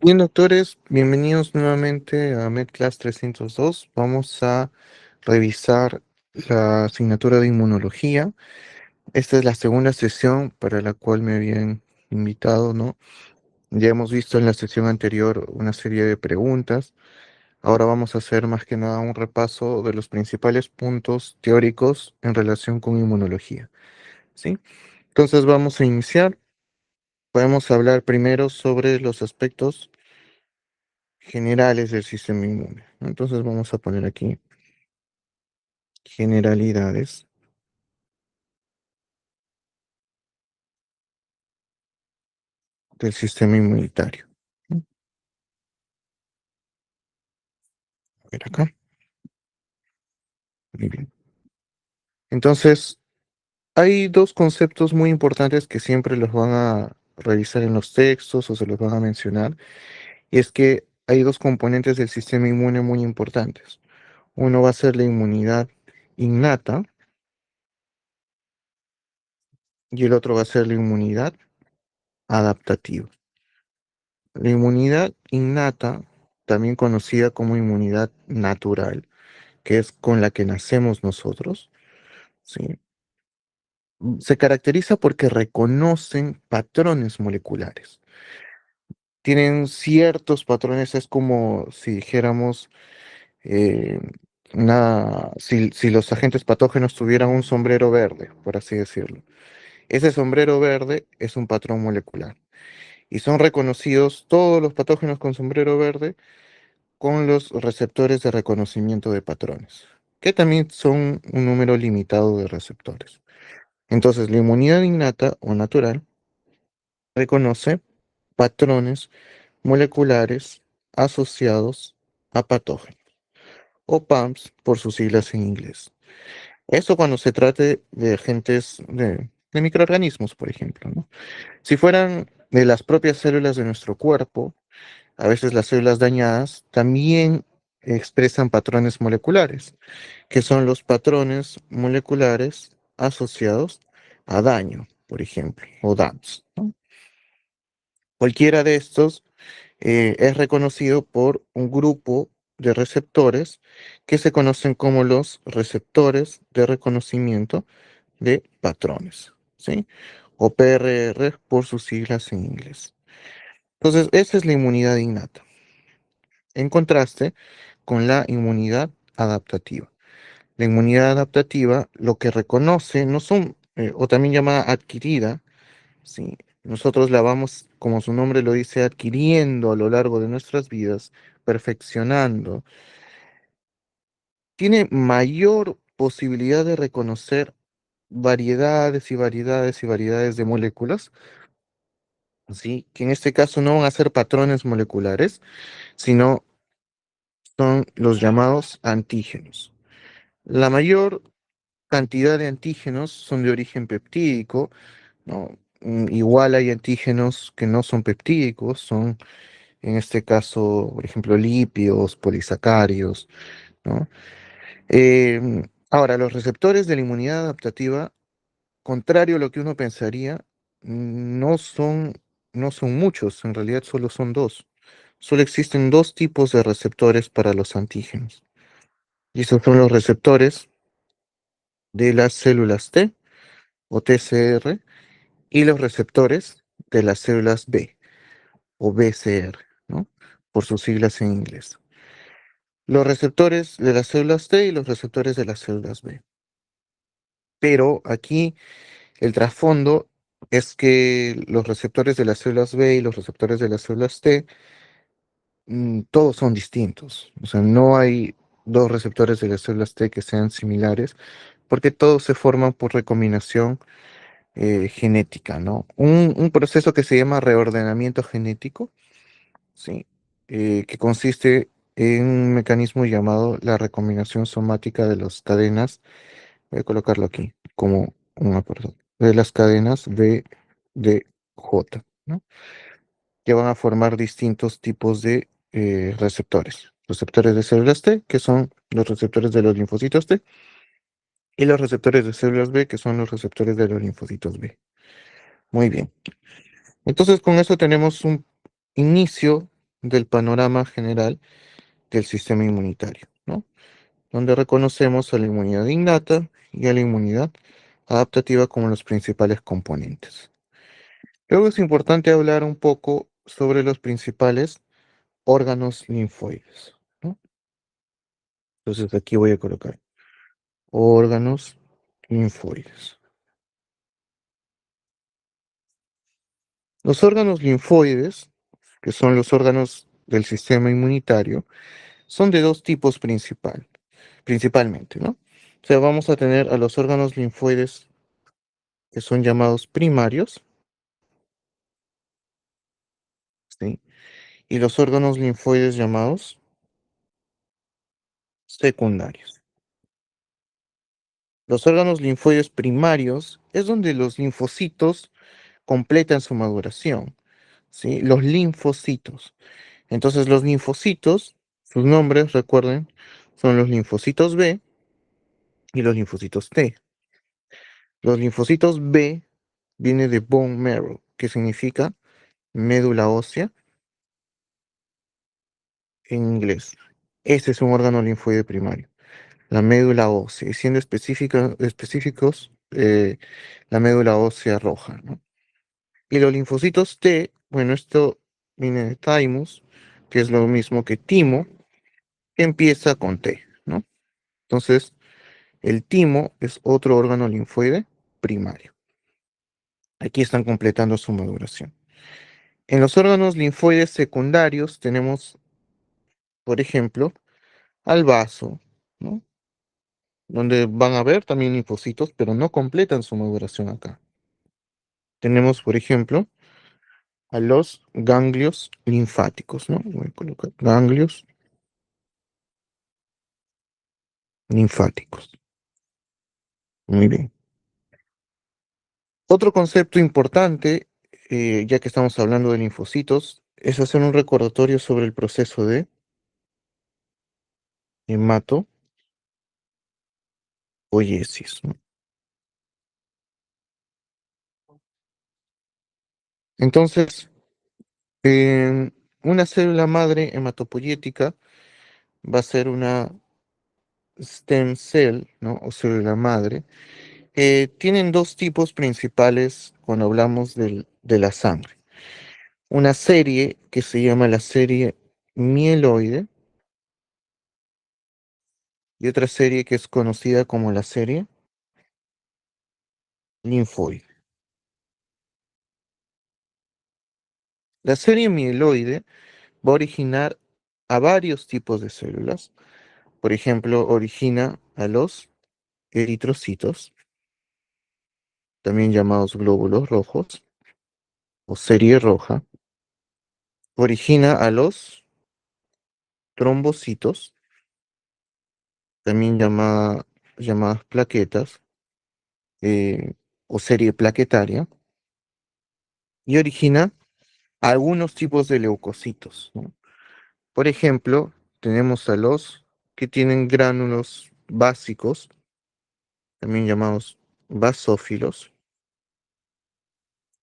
Bien, doctores, bienvenidos nuevamente a MedClass 302. Vamos a revisar la asignatura de inmunología. Esta es la segunda sesión para la cual me habían invitado, ¿no? Ya hemos visto en la sesión anterior una serie de preguntas. Ahora vamos a hacer más que nada un repaso de los principales puntos teóricos en relación con inmunología, ¿sí? Entonces vamos a iniciar. Podemos hablar primero sobre los aspectos generales del sistema inmune, ¿no? Entonces vamos a poner aquí generalidades del sistema inmunitario, ¿no? A ver acá. Muy bien. Entonces, hay dos conceptos muy importantes que siempre los van a revisar en los textos o se los van a mencionar, y es que hay dos componentes del sistema inmune muy importantes. Uno va a ser la inmunidad innata y el otro va a ser la inmunidad adaptativa. La inmunidad innata, también conocida como inmunidad natural, que es con la que nacemos nosotros, ¿sí? Se caracteriza porque reconocen patrones moleculares. Tienen ciertos patrones, es como si dijéramos, eh, si los agentes patógenos tuvieran un sombrero verde, por así decirlo. Ese sombrero verde es un patrón molecular. Y son reconocidos todos los patógenos con sombrero verde con los receptores de reconocimiento de patrones, que también son un número limitado de receptores. Entonces, la inmunidad innata o natural reconoce patrones moleculares asociados a patógenos, o PAMPs por sus siglas en inglés. Eso cuando se trate de agentes de microorganismos, por ejemplo, ¿no? Si fueran de las propias células de nuestro cuerpo, a veces las células dañadas también expresan patrones moleculares, que son los patrones moleculares asociados a daño, por ejemplo, o DAMPs, ¿no? Cualquiera de estos es reconocido por un grupo de receptores que se conocen como los receptores de reconocimiento de patrones, ¿sí? O PRR por sus siglas en inglés. Entonces, esa es la inmunidad innata, en contraste con la inmunidad adaptativa. La inmunidad adaptativa lo que reconoce no son, o también llamada adquirida, ¿sí? Nosotros la vamos, como su nombre lo dice, adquiriendo a lo largo de nuestras vidas, perfeccionando. Tiene mayor posibilidad de reconocer variedades y variedades y variedades de moléculas, ¿sí? Que en este caso no van a ser patrones moleculares, sino son los llamados antígenos. La mayor cantidad de antígenos son de origen peptídico, ¿no? Igual hay antígenos que no son peptídicos, son en este caso, por ejemplo, lípidos, polisacáridos, ¿no? Ahora, los receptores de la inmunidad adaptativa, contrario a lo que uno pensaría, no son, no son muchos, en realidad solo son dos. Solo existen dos tipos de receptores para los antígenos. Y esos son los receptores de las células T o TCR y los receptores de las células B o BCR, ¿no? Por sus siglas en inglés. Los receptores de las células T y los receptores de las células B. Pero aquí el trasfondo es que los receptores de las células B y los receptores de las células T, todos son distintos. O sea, no hay dos receptores de las células T que sean similares, porque todos se forman por recombinación genética, ¿no? Un proceso que se llama reordenamiento genético, ¿sí? Que consiste en un mecanismo llamado la recombinación somática de las cadenas. Voy a colocarlo aquí como un apartado. De las cadenas B, D, J, ¿no? Que van a formar distintos tipos de receptores. Receptores de células T, que son los receptores de los linfocitos T, y los receptores de células B, que son los receptores de los linfocitos B. Muy bien. Entonces, con eso tenemos un inicio del panorama general del sistema inmunitario, ¿no? Donde reconocemos a la inmunidad innata y a la inmunidad adaptativa como los principales componentes. Luego es importante hablar un poco sobre los principales órganos linfoides, ¿no? Entonces aquí voy a colocar órganos linfoides. Los órganos linfoides, que son los órganos del sistema inmunitario, son de dos tipos principalmente, ¿no? O sea, vamos a tener a los órganos linfoides que son llamados primarios, ¿sí? Y los órganos linfoides llamados secundarios. Los órganos linfoides primarios es donde los linfocitos completan su maduración, ¿sí? Los linfocitos. Entonces los linfocitos, sus nombres, recuerden, son los linfocitos B y los linfocitos T. Los linfocitos B viene de bone marrow, que significa médula ósea en inglés. Ese es un órgano linfoide primario, la médula ósea, y siendo específicos, la médula ósea roja, ¿no? Y los linfocitos T, bueno, esto viene de thymus, que es lo mismo que timo, que empieza con T, ¿no? Entonces, el timo es otro órgano linfoide primario. Aquí están completando su maduración. En los órganos linfoides secundarios tenemos, por ejemplo, al vaso, ¿no? Donde van a haber también linfocitos, pero no completan su maduración acá. Tenemos, por ejemplo, a los ganglios linfáticos, ¿no? Voy a colocar ganglios linfáticos. Muy bien. Otro concepto importante, ya que estamos hablando de linfocitos, es hacer un recordatorio sobre el proceso de hematopoiesis, ¿no? Entonces, una célula madre hematopoyética va a ser una stem cell, ¿no? O célula madre. Tienen dos tipos principales cuando hablamos de la sangre. Una serie que se llama la serie mieloide y otra serie que es conocida como la serie linfoide. La serie mieloide va a originar a varios tipos de células. Por ejemplo, origina a los eritrocitos, también llamados glóbulos rojos o serie roja. Origina a los trombocitos, también llamadas plaquetas eh, o serie plaquetaria. Y origina algunos tipos de leucocitos, ¿no? Por ejemplo, tenemos a los que tienen gránulos básicos, también llamados basófilos,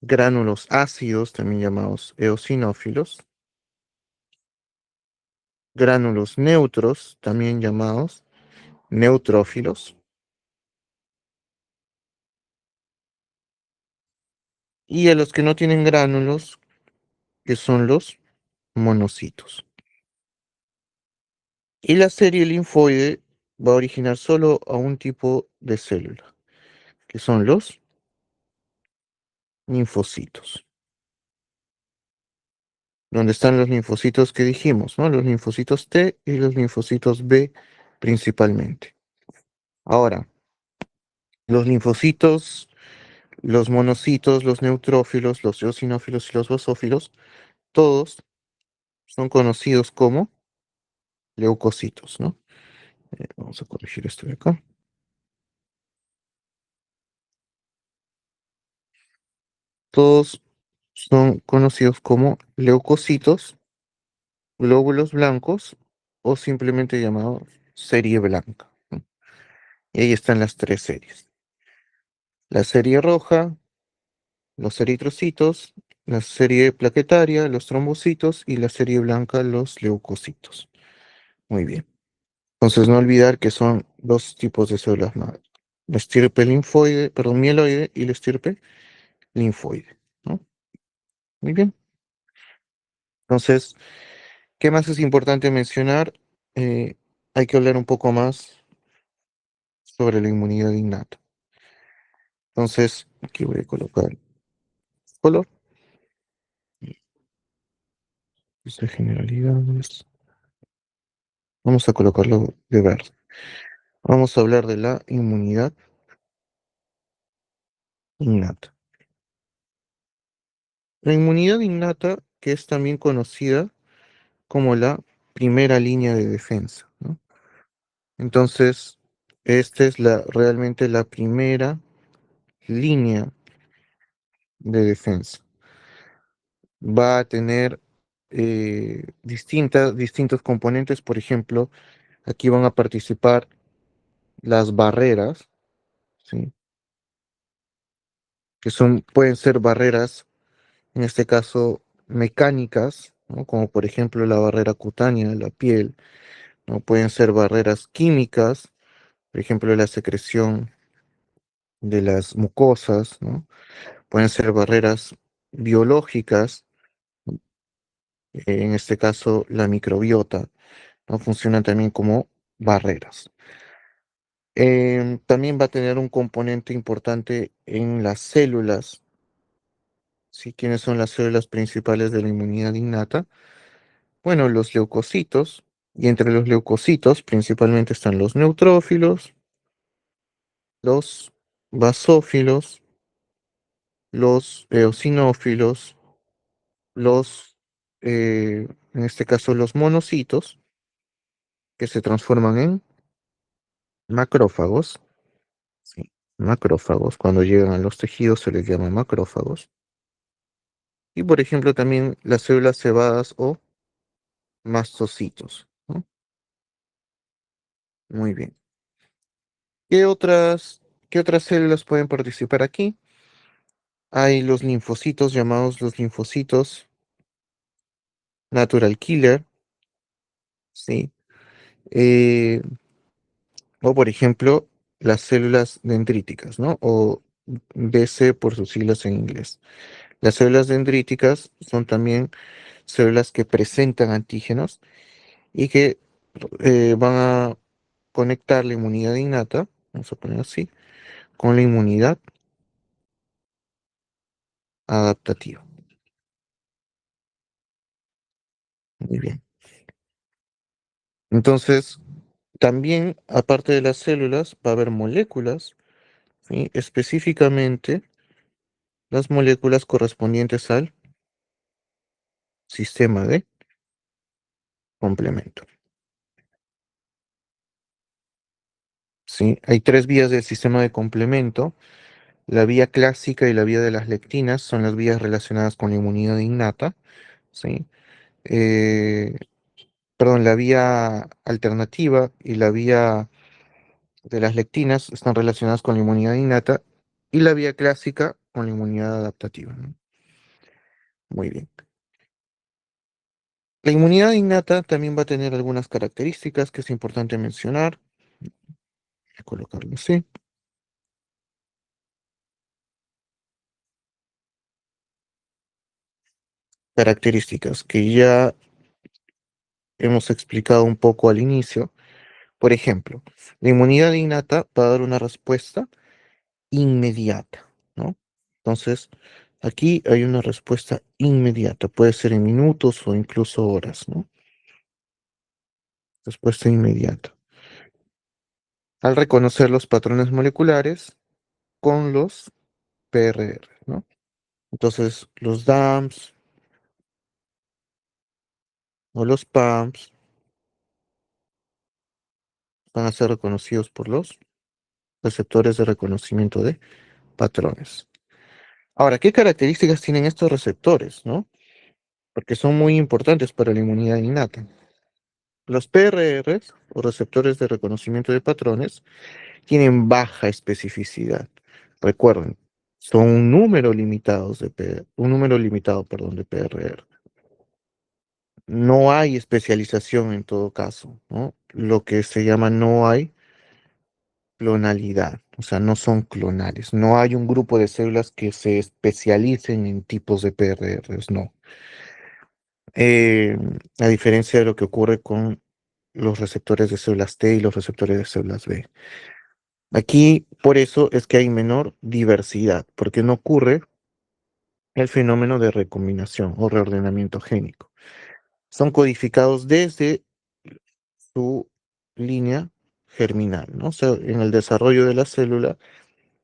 gránulos ácidos, también llamados eosinófilos, gránulos neutros, también llamados neutrófilos, y a los que no tienen gránulos, que son los monocitos. Y la serie linfoide va a originar solo a un tipo de célula, que son los linfocitos. Donde están los linfocitos que dijimos, ¿no? Los linfocitos T y los linfocitos B principalmente. Ahora, los linfocitos, los monocitos, los neutrófilos, los eosinófilos y los basófilos, todos son conocidos como leucocitos, ¿no? Vamos a corregir esto de acá. Todos son conocidos como leucocitos, glóbulos blancos o simplemente llamados serie blanca, ¿no? Y ahí están las tres series. La serie roja, los eritrocitos la serie plaquetaria, los trombocitos, y la serie blanca, los leucocitos. Muy bien. Entonces, no olvidar que son dos tipos de células madre. La estirpe linfoide, perdón, mieloide y la estirpe linfoide, ¿no? Muy bien. Entonces, ¿qué más es importante mencionar? Eh, Hay que hablar un poco más sobre la inmunidad innata. Entonces, aquí voy a colocar color, de generalidades. Vamos a colocarlo de verde. Vamos a hablar de la inmunidad innata. La inmunidad innata, que es también conocida como la primera línea de defensa, ¿no? Entonces, esta es realmente la primera línea de defensa. Va a tener distintos componentes. Por ejemplo, aquí van a participar las barreras, ¿sí? Que pueden ser barreras, en este caso, mecánicas, ¿no? Como por ejemplo la barrera cutánea de la piel, ¿no? Pueden ser barreras químicas, por ejemplo, la secreción de las mucosas, ¿no? Pueden ser barreras biológicas, en este caso la microbiota, ¿no? Funcionan también como barreras. También va a tener un componente importante en las células, ¿sí? ¿Quiénes son las células principales de la inmunidad innata? Bueno, los leucocitos, y entre los leucocitos principalmente están los neutrófilos, los basófilos, los eosinófilos, los, en este caso, los monocitos, que se transforman en macrófagos, ¿sí? Macrófagos, cuando llegan a los tejidos se les llama macrófagos. Y por ejemplo también las células cebadas o mastocitos, ¿no? Muy bien. ¿Qué otras células pueden participar aquí? Hay los linfocitos, llamados los linfocitos natural killer, ¿sí? Eh, o por ejemplo, las células dendríticas, ¿no? O DC por sus siglas en inglés. Las células dendríticas son también células que presentan antígenos y que van a conectar la inmunidad innata, vamos a poner así, con la inmunidad adaptativa. Muy bien. Entonces, también, aparte de las células, va a haber moléculas, ¿sí? Específicamente las moléculas correspondientes al sistema de complemento. ¿Sí? Hay tres vías del sistema de complemento. La vía clásica y la vía de las lectinas son las vías relacionadas con la inmunidad innata, ¿sí? Eh, Perdón, la vía alternativa y la vía de las lectinas están relacionadas con la inmunidad innata y la vía clásica con la inmunidad adaptativa, ¿no? Muy bien. La inmunidad innata también va a tener algunas características que es importante mencionar. Voy a colocarlo así. Características que ya hemos explicado un poco al inicio. Por ejemplo, la inmunidad innata va a dar una respuesta inmediata, ¿no? Entonces, aquí hay una respuesta inmediata, puede ser en minutos o incluso horas, ¿no? Respuesta inmediata. Al reconocer los patrones moleculares con los PRR, ¿no? Entonces, los DAMs o los PAMs van a ser reconocidos por los receptores de reconocimiento de patrones. Ahora, ¿qué características tienen estos receptores, no? Porque son muy importantes para la inmunidad innata. Los PRRs, o receptores de reconocimiento de patrones, tienen baja especificidad. Recuerden, son un número limitado un número limitado, perdón, de PRR. No hay especialización en todo caso, ¿no? Lo que se llama no hay clonalidad, o sea, no son clonales. No hay un grupo de células que se especialicen en tipos de PRRs, no. Eh, a diferencia de lo que ocurre con los receptores de células T y los receptores de células B. Aquí, por eso es que hay menor diversidad, porque no ocurre el fenómeno de recombinación o reordenamiento génico. Son codificados desde su línea germinal, ¿no? O sea, en el desarrollo de la célula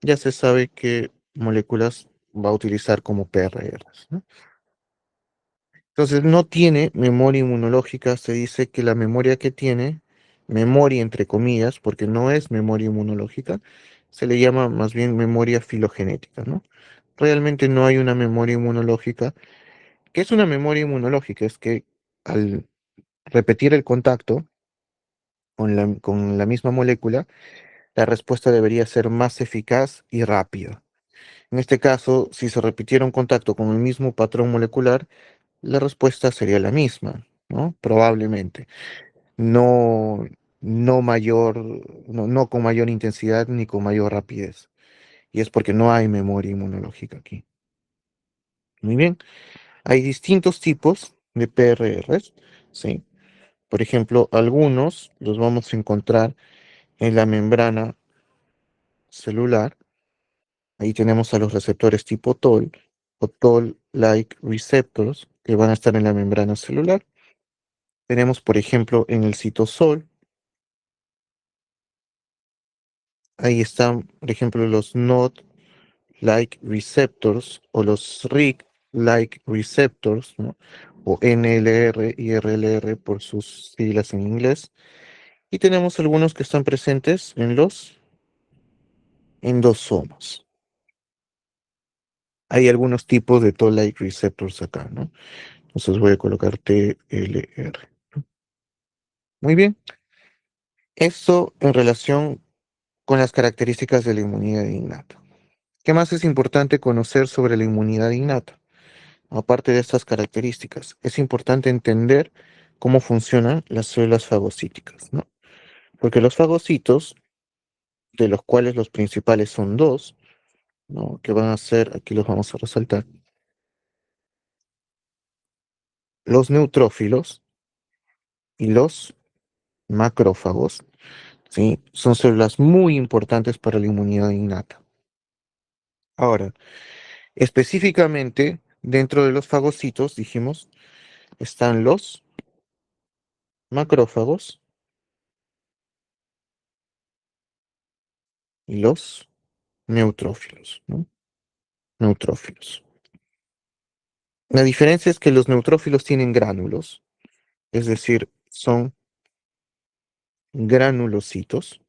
ya se sabe qué moléculas va a utilizar como PRRs, ¿no? Entonces no tiene memoria inmunológica, se dice que la memoria que tiene, memoria entre comillas, porque no es memoria inmunológica, se le llama más bien memoria filogenética, ¿no? Realmente no hay una memoria inmunológica. ¿Qué es una memoria inmunológica? Es que al repetir el contacto con la misma molécula, la respuesta debería ser más eficaz y rápida. En este caso, si se repitiera un contacto con el mismo patrón molecular, la respuesta sería la misma, ¿no? Probablemente. No, no mayor, no con mayor intensidad ni con mayor rapidez. Y es porque no hay memoria inmunológica aquí. Muy bien. Hay distintos tipos de PRRs, ¿sí? Por ejemplo, algunos los vamos a encontrar en la membrana celular. Ahí tenemos a los receptores tipo TOL o TOL-like receptors que van a estar en la membrana celular. Tenemos, por ejemplo, en el citosol, ahí están, por ejemplo, los NOD-like receptors o los RIG-like receptors, ¿no? O NLR y RLR por sus siglas en inglés. Y tenemos algunos que están presentes en los endosomas. Hay algunos tipos de toll-like receptors acá, ¿no? Entonces voy a colocar TLR. Muy bien. Esto en relación con las características de la inmunidad innata. ¿Qué más es importante conocer sobre la inmunidad innata? Aparte de estas características, es importante entender cómo funcionan las células fagocíticas, ¿no? Porque los fagocitos, de los cuales los principales son dos, ¿no? Que van a ser, aquí los vamos a resaltar, los neutrófilos y los macrófagos, ¿sí? Son células muy importantes para la inmunidad innata. Ahora, específicamente, dentro de los fagocitos, dijimos, están los macrófagos y los neutrófilos, ¿no? Neutrófilos. La diferencia es que los neutrófilos tienen gránulos, es decir, son granulocitos,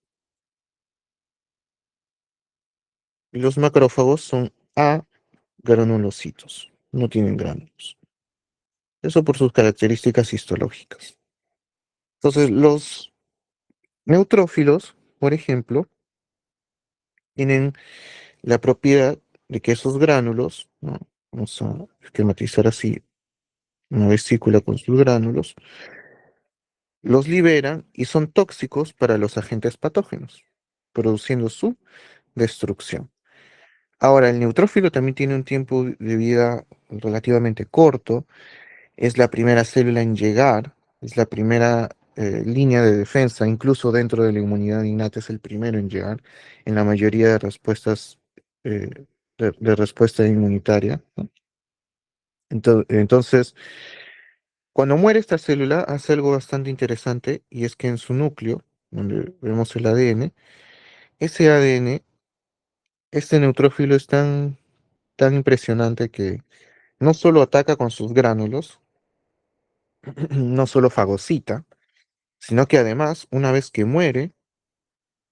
y los macrófagos son agranulocitos, no tienen gránulos. Eso por sus características histológicas. Entonces, los neutrófilos, por ejemplo, tienen la propiedad de que esos gránulos, ¿no? Vamos a esquematizar así una vesícula con sus gránulos, los liberan y son tóxicos para los agentes patógenos, produciendo su destrucción. Ahora, el neutrófilo también tiene un tiempo de vida relativamente corto, es la primera célula en llegar, es la primera línea de defensa, incluso dentro de la inmunidad innata es el primero en llegar en la mayoría de respuestas eh, de respuesta inmunitaria, ¿no? Entonces, cuando muere esta célula, hace algo bastante interesante y es que en su núcleo, donde vemos el ADN, ese ADN, este neutrófilo es tan impresionante que no solo ataca con sus gránulos, no solo fagocita, sino que además, una vez que muere,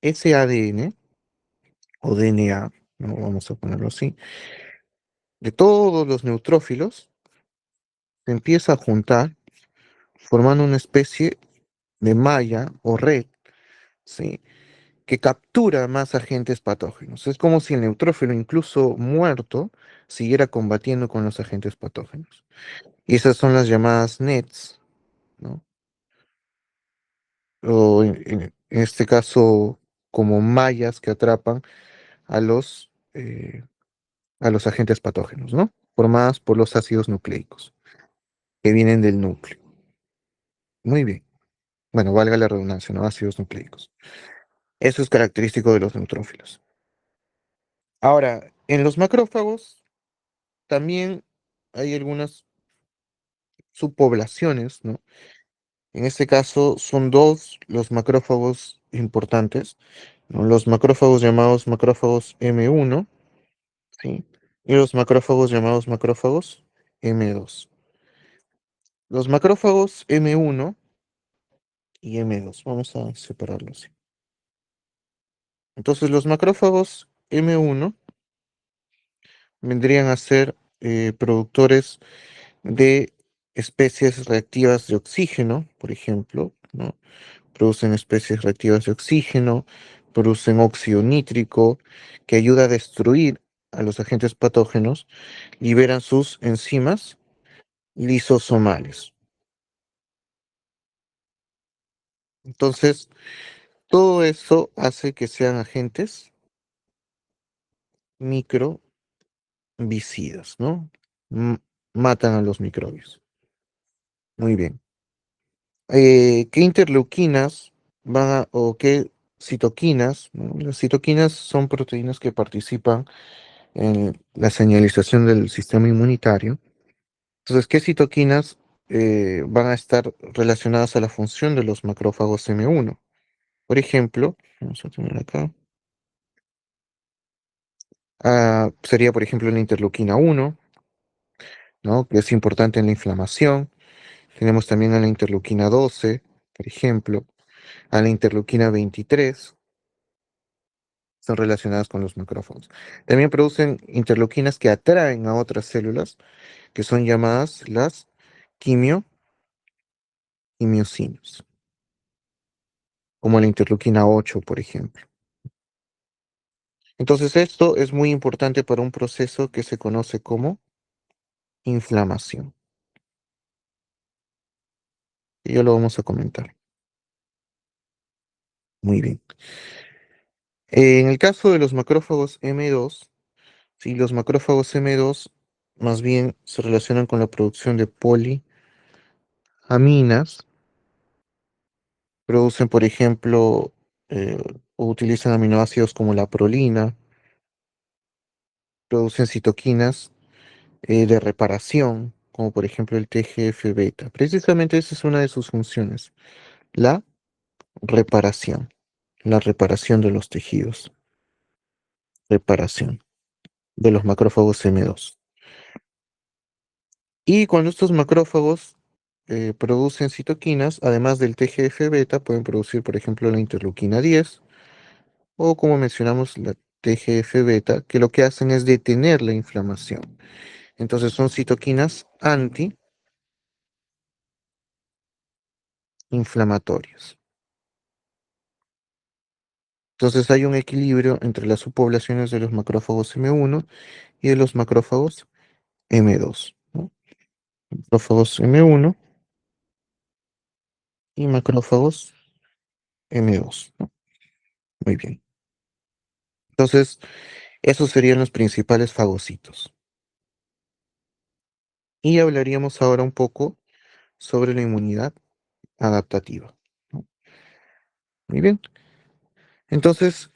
ese ADN o DNA, ¿no? Vamos a ponerlo así, de todos los neutrófilos, se empieza a juntar, formando una especie de malla o red, ¿sí? que captura más agentes patógenos. Es como si el neutrófilo, incluso muerto, siguiera combatiendo con los agentes patógenos. Y esas son las llamadas NETs, ¿no? O en este caso, como mallas que atrapan a a los agentes patógenos, ¿no? Formadas por los ácidos nucleicos, que vienen del núcleo. Muy bien. Bueno, valga la redundancia, ¿no? Ácidos nucleicos. Eso es característico de los neutrófilos. Ahora, en los macrófagos también hay algunas subpoblaciones, ¿no? En este caso son dos los macrófagos importantes, ¿no? Los macrófagos llamados macrófagos M1, ¿sí? Y los macrófagos llamados macrófagos M2. Los macrófagos M1 y M2, vamos a separarlos. Entonces los macrófagos M1 vendrían a ser productores de especies reactivas de oxígeno, por ejemplo, ¿no? Producen especies reactivas de oxígeno, producen óxido nítrico, que ayuda a destruir a los agentes patógenos, liberan sus enzimas lisosomales. Entonces, todo eso hace que sean agentes microbicidas, ¿no? M- Matan a los microbios. Muy bien. ¿Qué interleuquinas o qué citoquinas? ¿No? Las citoquinas son proteínas que participan en la señalización del sistema inmunitario. Entonces, ¿qué citoquinas van a estar relacionadas a la función de los macrófagos M1? Por ejemplo, vamos a tener acá, sería por ejemplo la interleuquina 1, ¿no? Que es importante en la inflamación. Tenemos también a la interleuquina 12, por ejemplo, a la interleuquina 23, son relacionadas con los macrófagos. También producen interleuquinas que atraen a otras células, que son llamadas las quimio quimiocinas, como la interleuquina 8, por ejemplo. Entonces, esto es muy importante para un proceso que se conoce como inflamación. Y ya lo vamos a comentar. Muy bien. En el caso de los macrófagos M2, sí, los macrófagos M2 más bien se relacionan con la producción de poliaminas. Producen, por ejemplo, eh, o utilizan aminoácidos como la prolina, producen citoquinas de reparación, como por ejemplo el TGF-beta. Precisamente esa es una de sus funciones, la reparación, la reparación de los tejidos, reparación de los macrófagos M2. Y cuando estos macrófagos producen citoquinas, además del TGF-beta, pueden producir, por ejemplo, la interleuquina 10 o, como mencionamos, la TGF-beta, que lo que hacen es detener la inflamación. Entonces son citoquinas antiinflamatorias. Entonces hay un equilibrio entre las subpoblaciones de los macrófagos M1 y de los macrófagos M2, ¿no? Macrófagos M1 y macrófagos M2, ¿no? Muy bien. Entonces, esos serían los principales fagocitos. Y hablaríamos ahora un poco sobre la inmunidad adaptativa, ¿no? Muy bien. Entonces,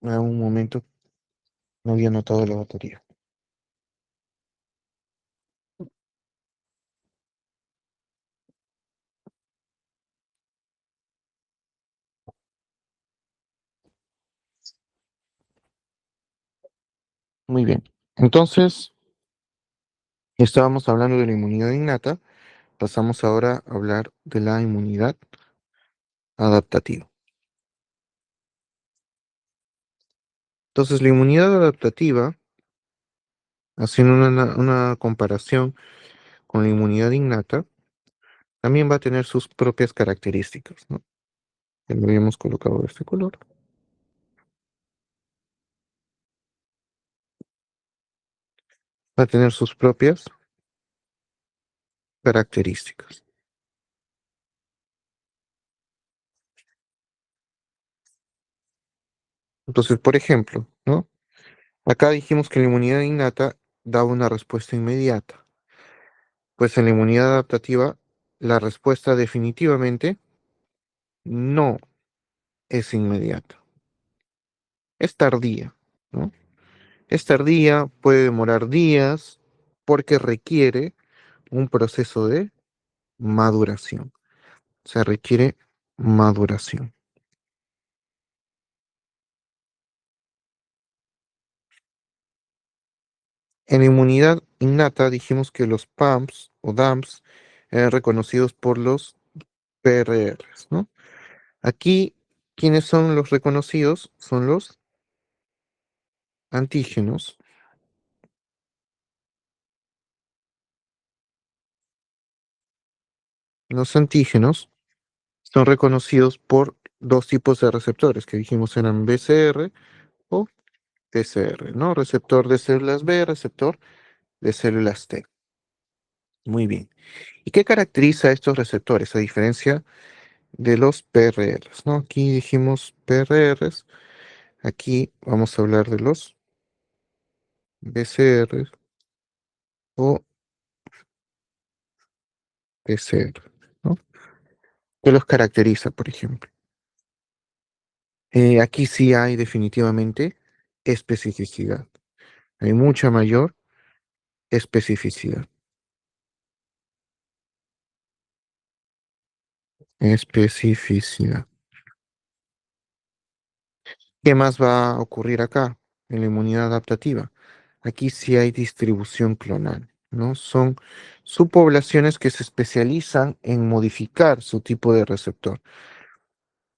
un momento, no había notado la batería. Muy bien. Entonces, estábamos hablando de la inmunidad innata, pasamos ahora a hablar de la inmunidad adaptativa. Entonces, la inmunidad adaptativa, haciendo una comparación con la inmunidad innata, también va a tener sus propias características, ¿no? Ya lo habíamos colocado de este color. Va a tener sus propias características. Entonces, por ejemplo, ¿no? Acá dijimos que la inmunidad innata daba una respuesta inmediata. Pues en la inmunidad adaptativa, la respuesta definitivamente no es inmediata, es tardía, ¿no? Es tardía, puede demorar días, porque requiere un proceso de maduración. Se requiere maduración. En inmunidad innata dijimos que los PAMPs o DAMPs eran reconocidos por los PRRs, ¿no? Aquí, ¿quiénes son los reconocidos? Son los antígenos. Los antígenos son reconocidos por dos tipos de receptores que dijimos eran BCR o TCR, ¿no? Receptor de células B, receptor de células T. Muy bien. ¿Y qué caracteriza a estos receptores a diferencia de los PRRs, ¿no? Aquí dijimos PRRs, aquí vamos a hablar de los BCRs o TCR, ¿no? ¿Qué los caracteriza, por ejemplo? Aquí sí hay definitivamente especificidad. Hay mucha mayor especificidad. Especificidad. ¿Qué más va a ocurrir acá en la inmunidad adaptativa? Aquí sí hay distribución clonal, ¿no? Son subpoblaciones que se especializan en modificar su tipo de receptor,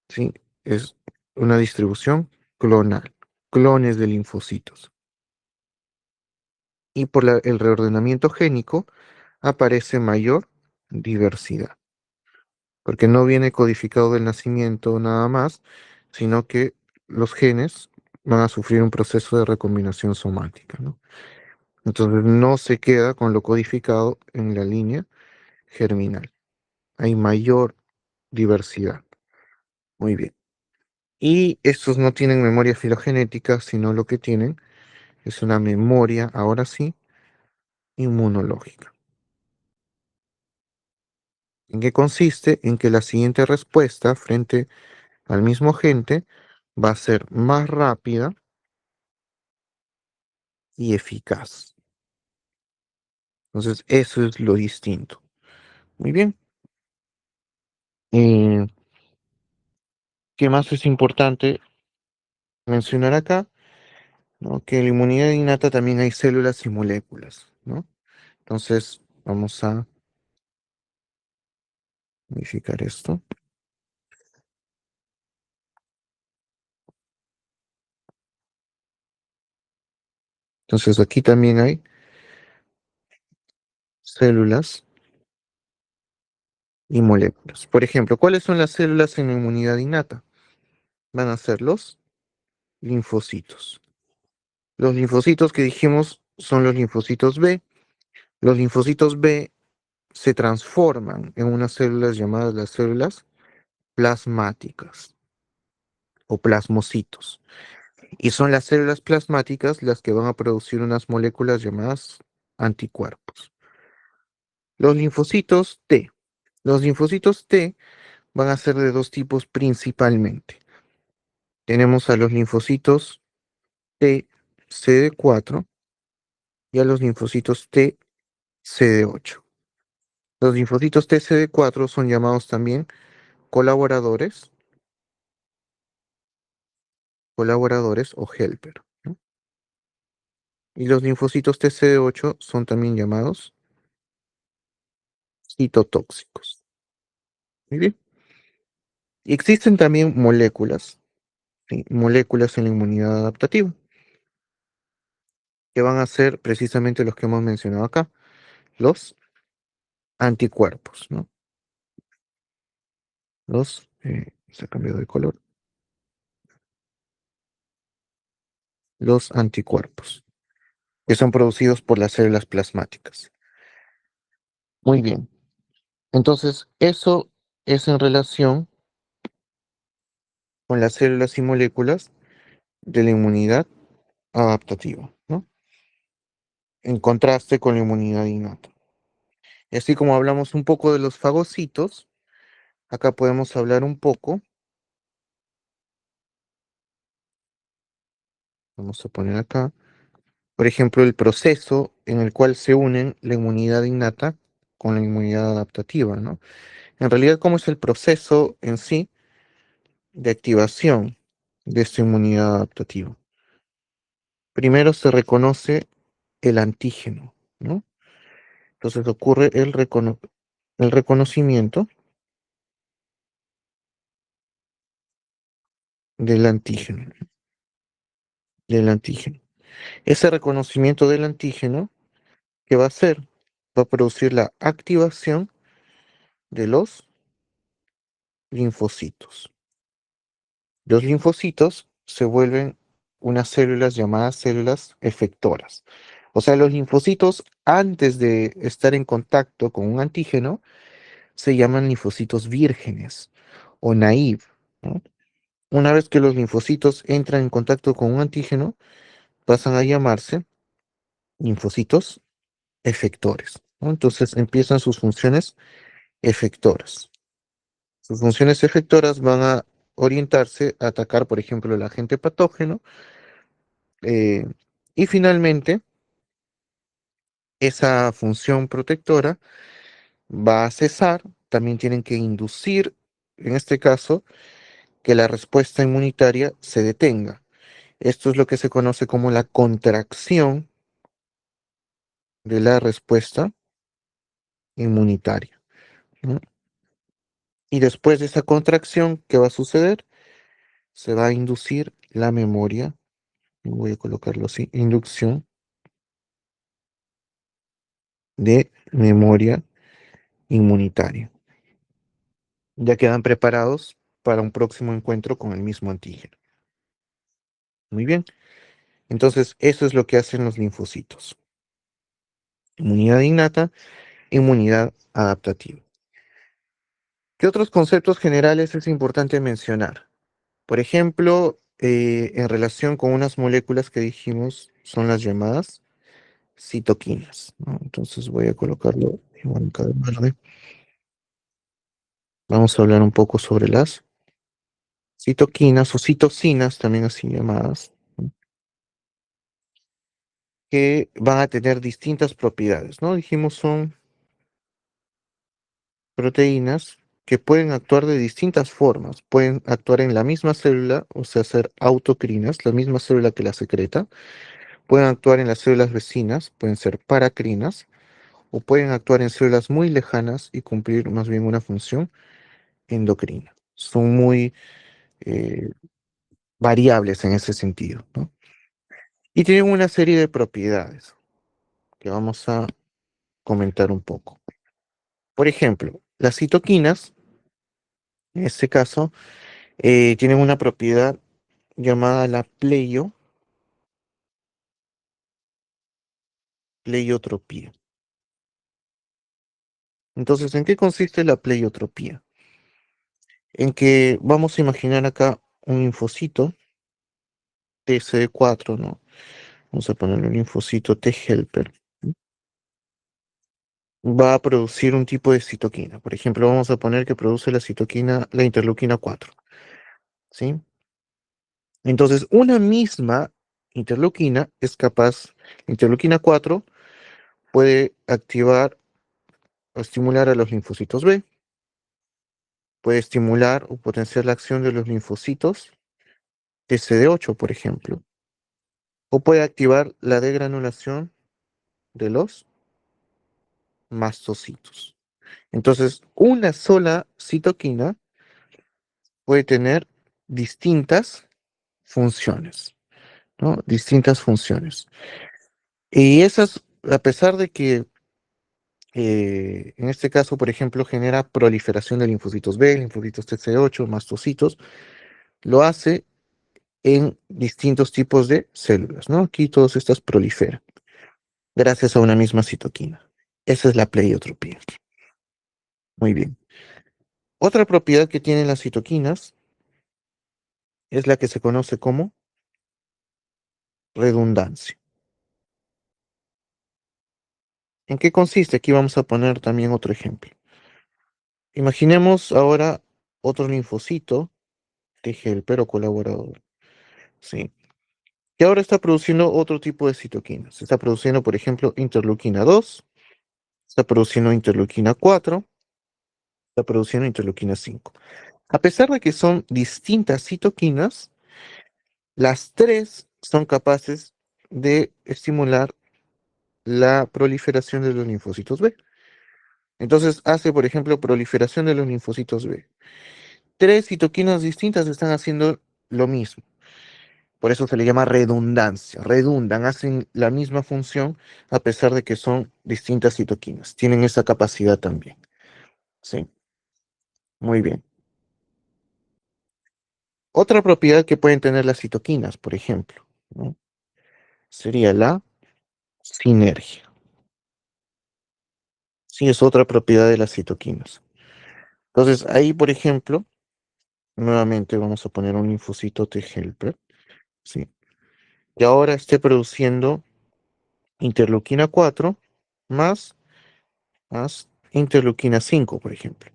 ¿sí? Es una distribución clonal, clones de linfocitos. Y por el reordenamiento génico aparece mayor diversidad, porque no viene codificado del nacimiento nada más, sino que los genes van a sufrir un proceso de recombinación somática, ¿no? Entonces no se queda con lo codificado en la línea germinal. Hay mayor diversidad. Muy bien. Y estos no tienen memoria filogenética, sino lo que tienen es una memoria, ahora sí, inmunológica. ¿En qué consiste? En que la siguiente respuesta frente al mismo agente va a ser más rápida y eficaz. Entonces, eso es lo distinto. Muy bien. Eh, ¿Qué más es importante mencionar acá? ¿No? Que en la inmunidad innata también hay células y moléculas, ¿no? Entonces, vamos a modificar esto. Entonces, aquí también hay células y moléculas. Por ejemplo, ¿cuáles son las células en la inmunidad innata? Van a ser los linfocitos. Los linfocitos que dijimos son los linfocitos B. Los linfocitos B se transforman en unas células llamadas las células plasmáticas o plasmocitos. Y son las células plasmáticas las que van a producir unas moléculas llamadas anticuerpos. Los linfocitos T. Los linfocitos T van a ser de dos tipos principalmente. Tenemos a los linfocitos T CD4 y a los linfocitos T CD8. Los linfocitos T CD4 son llamados también colaboradores, colaboradores o helper, ¿no? Y los linfocitos TCD8 son también llamados citotóxicos. Muy bien. Y existen también moléculas, ¿sí? Moléculas en la inmunidad adaptativa, que van a ser precisamente los que hemos mencionado acá, los anticuerpos, ¿no? Los Se ha cambiado de color. Los anticuerpos, que son producidos por las células plasmáticas. Muy bien. Entonces, eso es en relación con las células y moléculas de la inmunidad adaptativa, ¿no? En contraste con la inmunidad innata. Y así como hablamos un poco de los fagocitos, acá podemos hablar un poco, vamos a poner acá, por ejemplo, el proceso en el cual se unen la inmunidad innata con la inmunidad adaptativa, ¿no? En realidad, ¿cómo es el proceso en sí de activación de esta inmunidad adaptativa? Primero se reconoce el antígeno, ¿no? Entonces ocurre el reconocimiento del antígeno, del antígeno. Ese reconocimiento del antígeno, ¿qué va a hacer? Va a producir la activación de los linfocitos. Los linfocitos se vuelven unas células llamadas células efectoras. O sea, los linfocitos, antes de estar en contacto con un antígeno, se llaman linfocitos vírgenes o naive, ¿no? Una vez que los linfocitos entran en contacto con un antígeno, pasan a llamarse linfocitos efectores, ¿no? Entonces empiezan sus funciones efectoras. Sus funciones efectoras van a orientarse a atacar, por ejemplo, el agente patógeno, eh, y finalmente esa función protectora va a cesar. También tienen que inducir, en este caso, que la respuesta inmunitaria se detenga. Esto es lo que se conoce como la contracción de la respuesta inmunitaria, ¿no? Y después de esa contracción, ¿qué va a suceder? Se va a inducir la memoria, voy a colocarlo así, inducción de memoria inmunitaria. Ya quedan preparados para un próximo encuentro con el mismo antígeno. Muy bien, entonces eso es lo que hacen los linfocitos. Inmunidad innata, inmunidad adaptativa. ¿Qué otros conceptos generales es importante mencionar? Por ejemplo, en relación con unas moléculas que dijimos son las llamadas citoquinas, ¿no? Entonces voy a colocarlo igual acá de verde. Vamos a hablar un poco sobre las citoquinas o citocinas, también así llamadas, ¿no? Que van a tener distintas propiedades, ¿no? Dijimos son proteínas que pueden actuar de distintas formas. Pueden actuar en la misma célula, o sea, ser autocrinas, la misma célula que la secreta. Pueden actuar en las células vecinas, pueden ser paracrinas, o pueden actuar en células muy lejanas y cumplir más bien una función endocrina. Son muy eh, variables en ese sentido, ¿no? Y tienen una serie de propiedades que vamos a comentar un poco. Por ejemplo, las citoquinas, en este caso, tienen una propiedad llamada la pleiotropía. Entonces, ¿en qué consiste la pleiotropía? En que vamos a imaginar acá un linfocito TCD4, ¿no? Vamos a ponerle un linfocito T helper. Va a producir un tipo de citoquina. Por ejemplo, vamos a poner que produce la citoquina, la interleuquina 4, ¿sí? Entonces, una misma interleuquina es capaz, interleuquina 4 puede activar o estimular a los linfocitos B, puede estimular o potenciar la acción de los linfocitos TCD8, por ejemplo, o puede activar la degranulación de los mastocitos. Entonces, una sola citoquina puede tener distintas funciones, ¿no? Distintas funciones. Y esas, a pesar de que En este caso, por ejemplo, genera proliferación de linfocitos B, linfocitos TC8, mastocitos. Lo hace en distintos tipos de células, ¿no? Aquí todas estas proliferan gracias a una misma citoquina. Esa es la pleiotropía. Muy bien. Otra propiedad que tienen las citoquinas es la que se conoce como redundancia. ¿En qué consiste? Aquí vamos a poner también otro ejemplo. Imaginemos ahora otro linfocito de helper o colaborador, ¿sí? Que ahora está produciendo otro tipo de citoquinas. Está produciendo, por ejemplo, interleuquina 2, está produciendo interleuquina 4, está produciendo interleuquina 5. A pesar de que son distintas citoquinas, las tres son capaces de estimular la proliferación de los linfocitos B. Entonces hace, por ejemplo, proliferación de los linfocitos B. Tres citoquinas distintas están haciendo lo mismo. Por eso se le llama redundancia. Redundan, hacen la misma función a pesar de que son distintas citoquinas. Tienen esa capacidad también. Sí, muy bien. Otra propiedad que pueden tener las citoquinas, por ejemplo, ¿no? Sería la sinergia. Sí, es otra propiedad de las citoquinas. Entonces, ahí, por ejemplo, nuevamente vamos a poner un linfocito T helper, ¿sí? Y ahora esté produciendo interleuquina 4 más, más interleuquina 5, por ejemplo.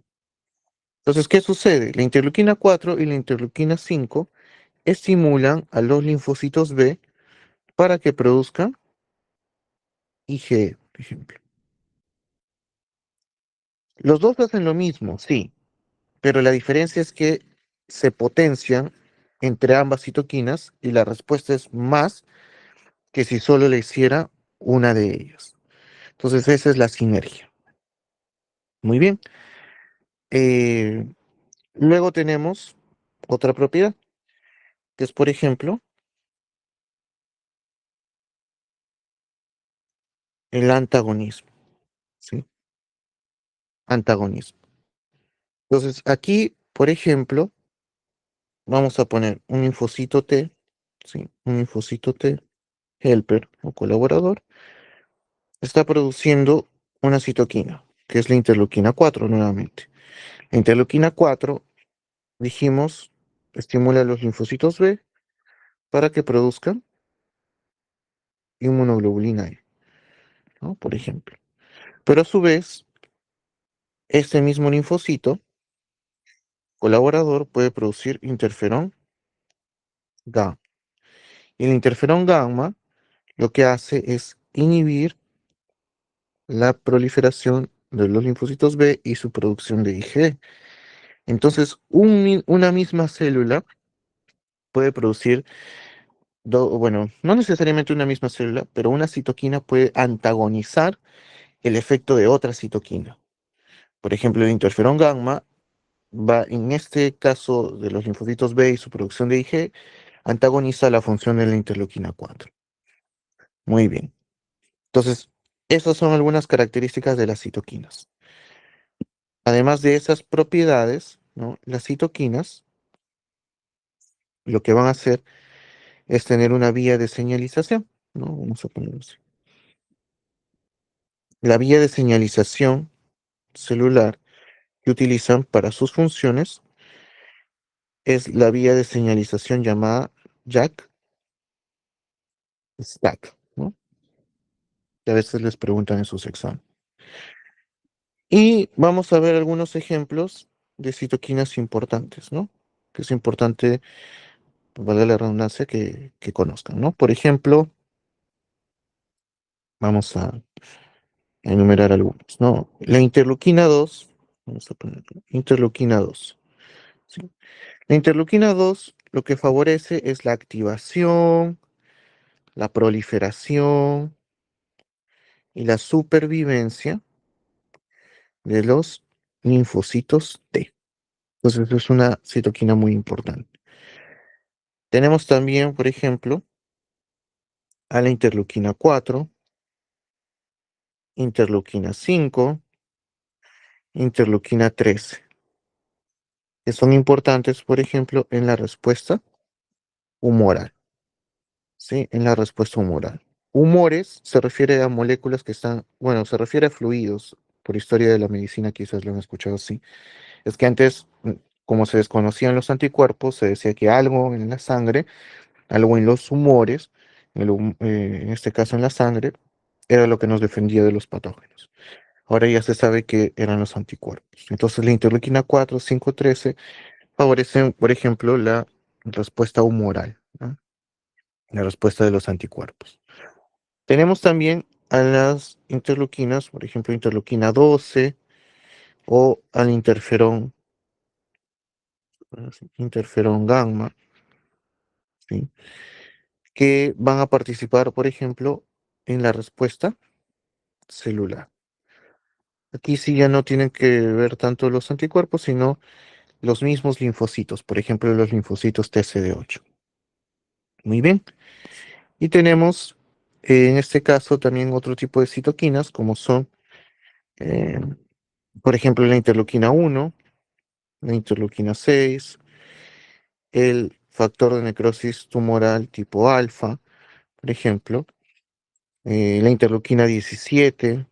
Entonces, ¿qué sucede? La interleuquina 4 y la interleuquina 5 estimulan a los linfocitos B para que produzcan IgE, por ejemplo. Los dos hacen lo mismo, sí, pero la diferencia es que se potencian entre ambas citoquinas y la respuesta es más que si solo le hiciera una de ellas. Entonces, esa es la sinergia. Muy bien. Eh, Luego tenemos otra propiedad, que es, por ejemplo, el antagonismo, ¿sí? Antagonismo. Entonces, aquí, por ejemplo, vamos a poner un linfocito T, ¿sí? Un linfocito T, helper o colaborador, está produciendo una citoquina, que es la interleuquina 4 nuevamente. La interleuquina 4, dijimos, estimula a los linfocitos B para que produzcan inmunoglobulina E, ¿no? Por ejemplo. Pero a su vez, este mismo linfocito colaborador puede producir interferón gamma. Y el interferón gamma lo que hace es inhibir la proliferación de los linfocitos B y su producción de IgE. Entonces, una misma célula puede producir, bueno, no necesariamente una misma célula, pero una citoquina puede antagonizar el efecto de otra citoquina. Por ejemplo, el interferón gamma va, en este caso de los linfocitos B y su producción de IgE, antagoniza la función de la interleuquina 4. Muy bien. Entonces, esas son algunas características de las citoquinas. Además de esas propiedades, ¿no? Las citoquinas lo que van a hacer es tener una vía de señalización, ¿no? Vamos a ponerlo así. La vía de señalización celular que utilizan para sus funciones es la vía de señalización llamada JAK-STAT, ¿no? Que a veces les preguntan en sus exámenes. Y vamos a ver algunos ejemplos de citoquinas importantes, ¿no? Que es importante, valga la redundancia, que conozcan, ¿no? Por ejemplo, vamos a enumerar algunos, ¿no? La interleuquina 2, vamos a poner interleuquina 2, ¿sí? La interleuquina 2 lo que favorece es la activación, la proliferación y la supervivencia de los linfocitos T. Entonces es una citoquina muy importante. Tenemos también, por ejemplo, a la interleuquina 4, interleuquina 5, interleuquina 13, que son importantes, por ejemplo, en la respuesta humoral, ¿sí? En la respuesta humoral. Humores se refiere a moléculas que están, bueno, se refiere a fluidos. Por historia de la medicina quizás lo han escuchado así. Es que antes, como se desconocían los anticuerpos, se decía que algo en la sangre, algo en los humores, en este caso en la sangre, era lo que nos defendía de los patógenos. Ahora ya se sabe que eran los anticuerpos. Entonces la interleuquina 4, 5, 13 favorecen, por ejemplo, la respuesta humoral, ¿no? La respuesta de los anticuerpos. Tenemos también a las interleuquinas, por ejemplo, interleuquina 12 o al interferón gamma, ¿sí? Que van a participar, por ejemplo, en la respuesta celular. Aquí sí ya no tienen que ver tanto los anticuerpos, sino los mismos linfocitos, por ejemplo, los linfocitos TCD8. Muy bien. Y tenemos, en este caso, también otro tipo de citoquinas, como son, eh, por ejemplo, la interleuquina 1, la interleuquina 6, el factor de necrosis tumoral tipo alfa, por ejemplo, la interleuquina 17,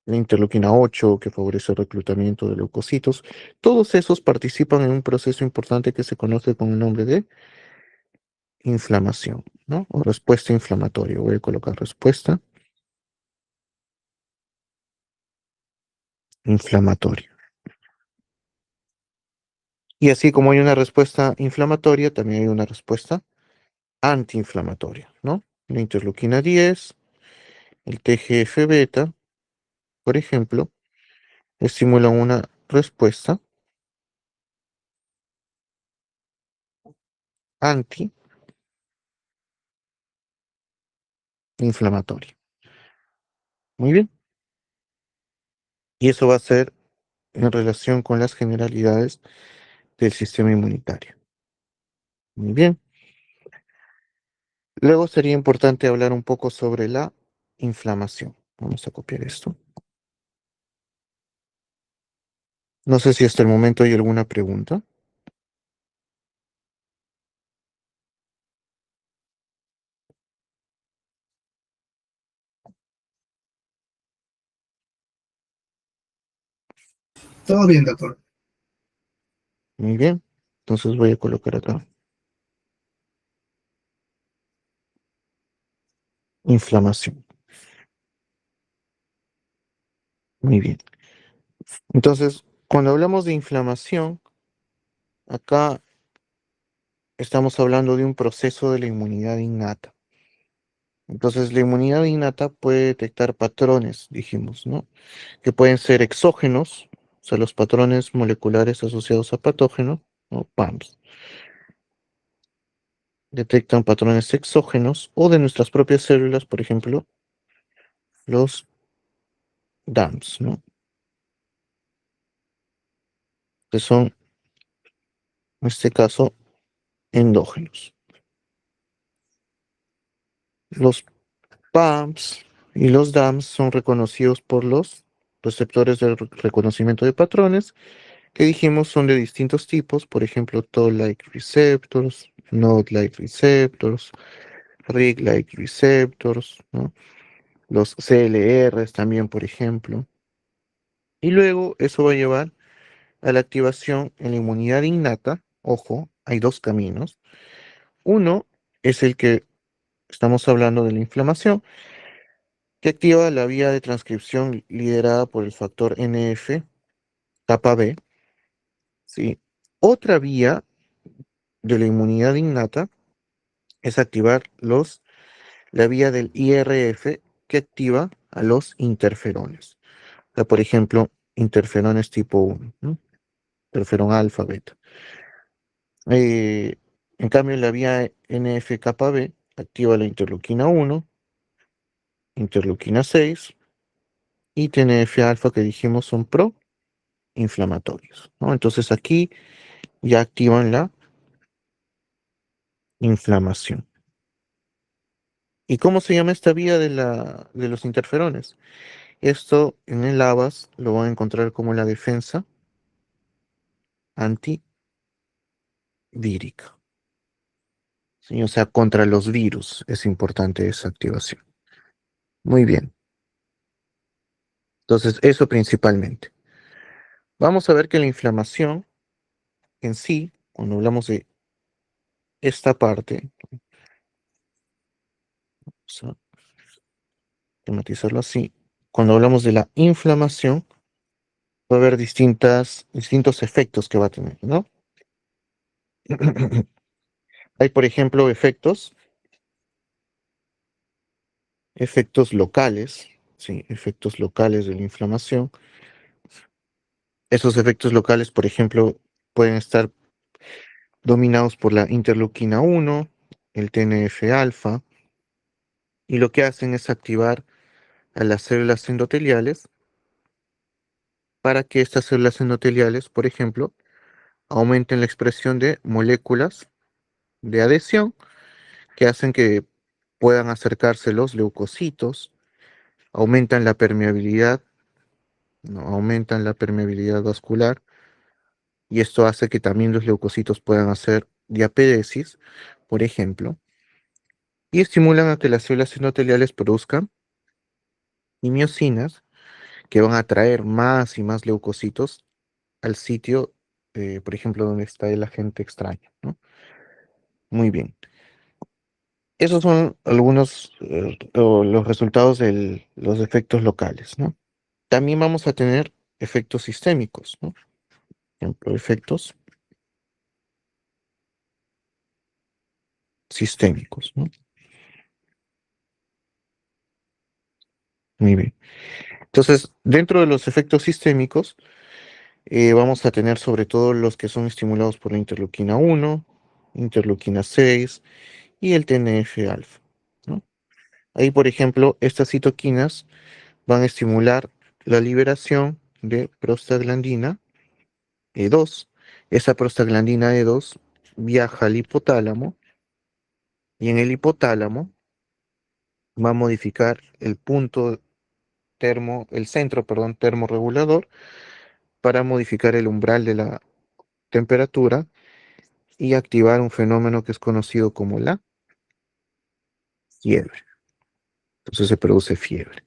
la interleuquina 8, que favorece el reclutamiento de leucocitos. Todos esos participan en un proceso importante que se conoce con el nombre de inflamación, ¿no? O respuesta inflamatoria. Voy a colocar respuesta inflamatoria. Y así como hay una respuesta inflamatoria, también hay una respuesta antiinflamatoria, ¿no? La interleuquina 10, el TGF-beta, por ejemplo, estimulan una respuesta antiinflamatoria. Muy bien. Y eso va a ser en relación con las generalidades del sistema inmunitario. Muy bien. Luego sería importante hablar un poco sobre la inflamación. Vamos a copiar esto. No sé si hasta el momento hay alguna pregunta. Todo bien, doctor. Muy bien. Entonces voy a colocar acá inflamación. Muy bien. Entonces, cuando hablamos de inflamación, acá estamos hablando de un proceso de la inmunidad innata. Entonces, la inmunidad innata puede detectar patrones, dijimos, ¿no? Que pueden ser exógenos, o sea, los patrones moleculares asociados a patógenos, o PAMs. Detectan patrones exógenos o de nuestras propias células, por ejemplo, los DAMs, ¿no? Que son, en este caso, endógenos. Los PAMs y los DAMs son reconocidos por los receptores de reconocimiento de patrones, que dijimos son de distintos tipos, por ejemplo, Toll-like receptors, Node-like receptors, Rig-like receptors, ¿no? Los CLRs también, por ejemplo. Y luego eso va a llevar a la activación en la inmunidad innata. Ojo, hay dos caminos. Uno es el que estamos hablando de la inflamación, que activa la vía de transcripción liderada por el factor NF, kappa B, ¿sí? Otra vía de la inmunidad innata es activar la vía del IRF que activa a los interferones. O sea, por ejemplo, interferones tipo 1, ¿no? Interferón alfa, beta. Eh, en cambio, la vía NF-kappa B activa la interleuquina 1, interleuquina 6 y TNF alfa que dijimos son proinflamatorios, ¿no? Entonces aquí ya activan la inflamación. ¿Y cómo se llama esta vía de los interferones? Esto en el lavas lo van a encontrar como la defensa antivírica. ¿Sí? O sea, contra los virus es importante esa activación. Muy bien. Entonces, eso principalmente. Vamos a ver que la inflamación en sí, cuando hablamos de esta parte, vamos a tematizarlo así, cuando hablamos de la inflamación, va a haber distintos efectos que va a tener, ¿no? Hay, por ejemplo, efectos locales, sí, efectos locales de la inflamación. Esos efectos locales, por ejemplo, pueden estar dominados por la interleuquina 1, el TNF-alfa, y lo que hacen es activar a las células endoteliales para que estas células endoteliales, por ejemplo, aumenten la expresión de moléculas de adhesión que hacen que puedan acercarse los leucocitos, aumentan la permeabilidad, ¿no? Aumentan la permeabilidad vascular y esto hace que también los leucocitos puedan hacer diapedesis, por ejemplo, y estimulan a que las células endoteliales produzcan miocinas que van a atraer más y más leucocitos al sitio, por ejemplo, donde está el agente extraño, ¿no? Muy bien. Esos son algunos o los resultados de los efectos locales, ¿no? También vamos a tener efectos sistémicos, ¿no? Por ejemplo, efectos sistémicos, ¿no? Muy bien. Entonces, dentro de los efectos sistémicos, vamos a tener sobre todo los que son estimulados por la interleuquina 1, interleuquina 6 y el TNF-alfa, ¿no? Ahí, por ejemplo, estas citoquinas van a estimular la liberación de prostaglandina E2. Esa prostaglandina E2 viaja al hipotálamo y en el hipotálamo va a modificar el centro, perdón, termorregulador para modificar el umbral de la temperatura y activar un fenómeno que es conocido como la fiebre. Entonces se produce fiebre.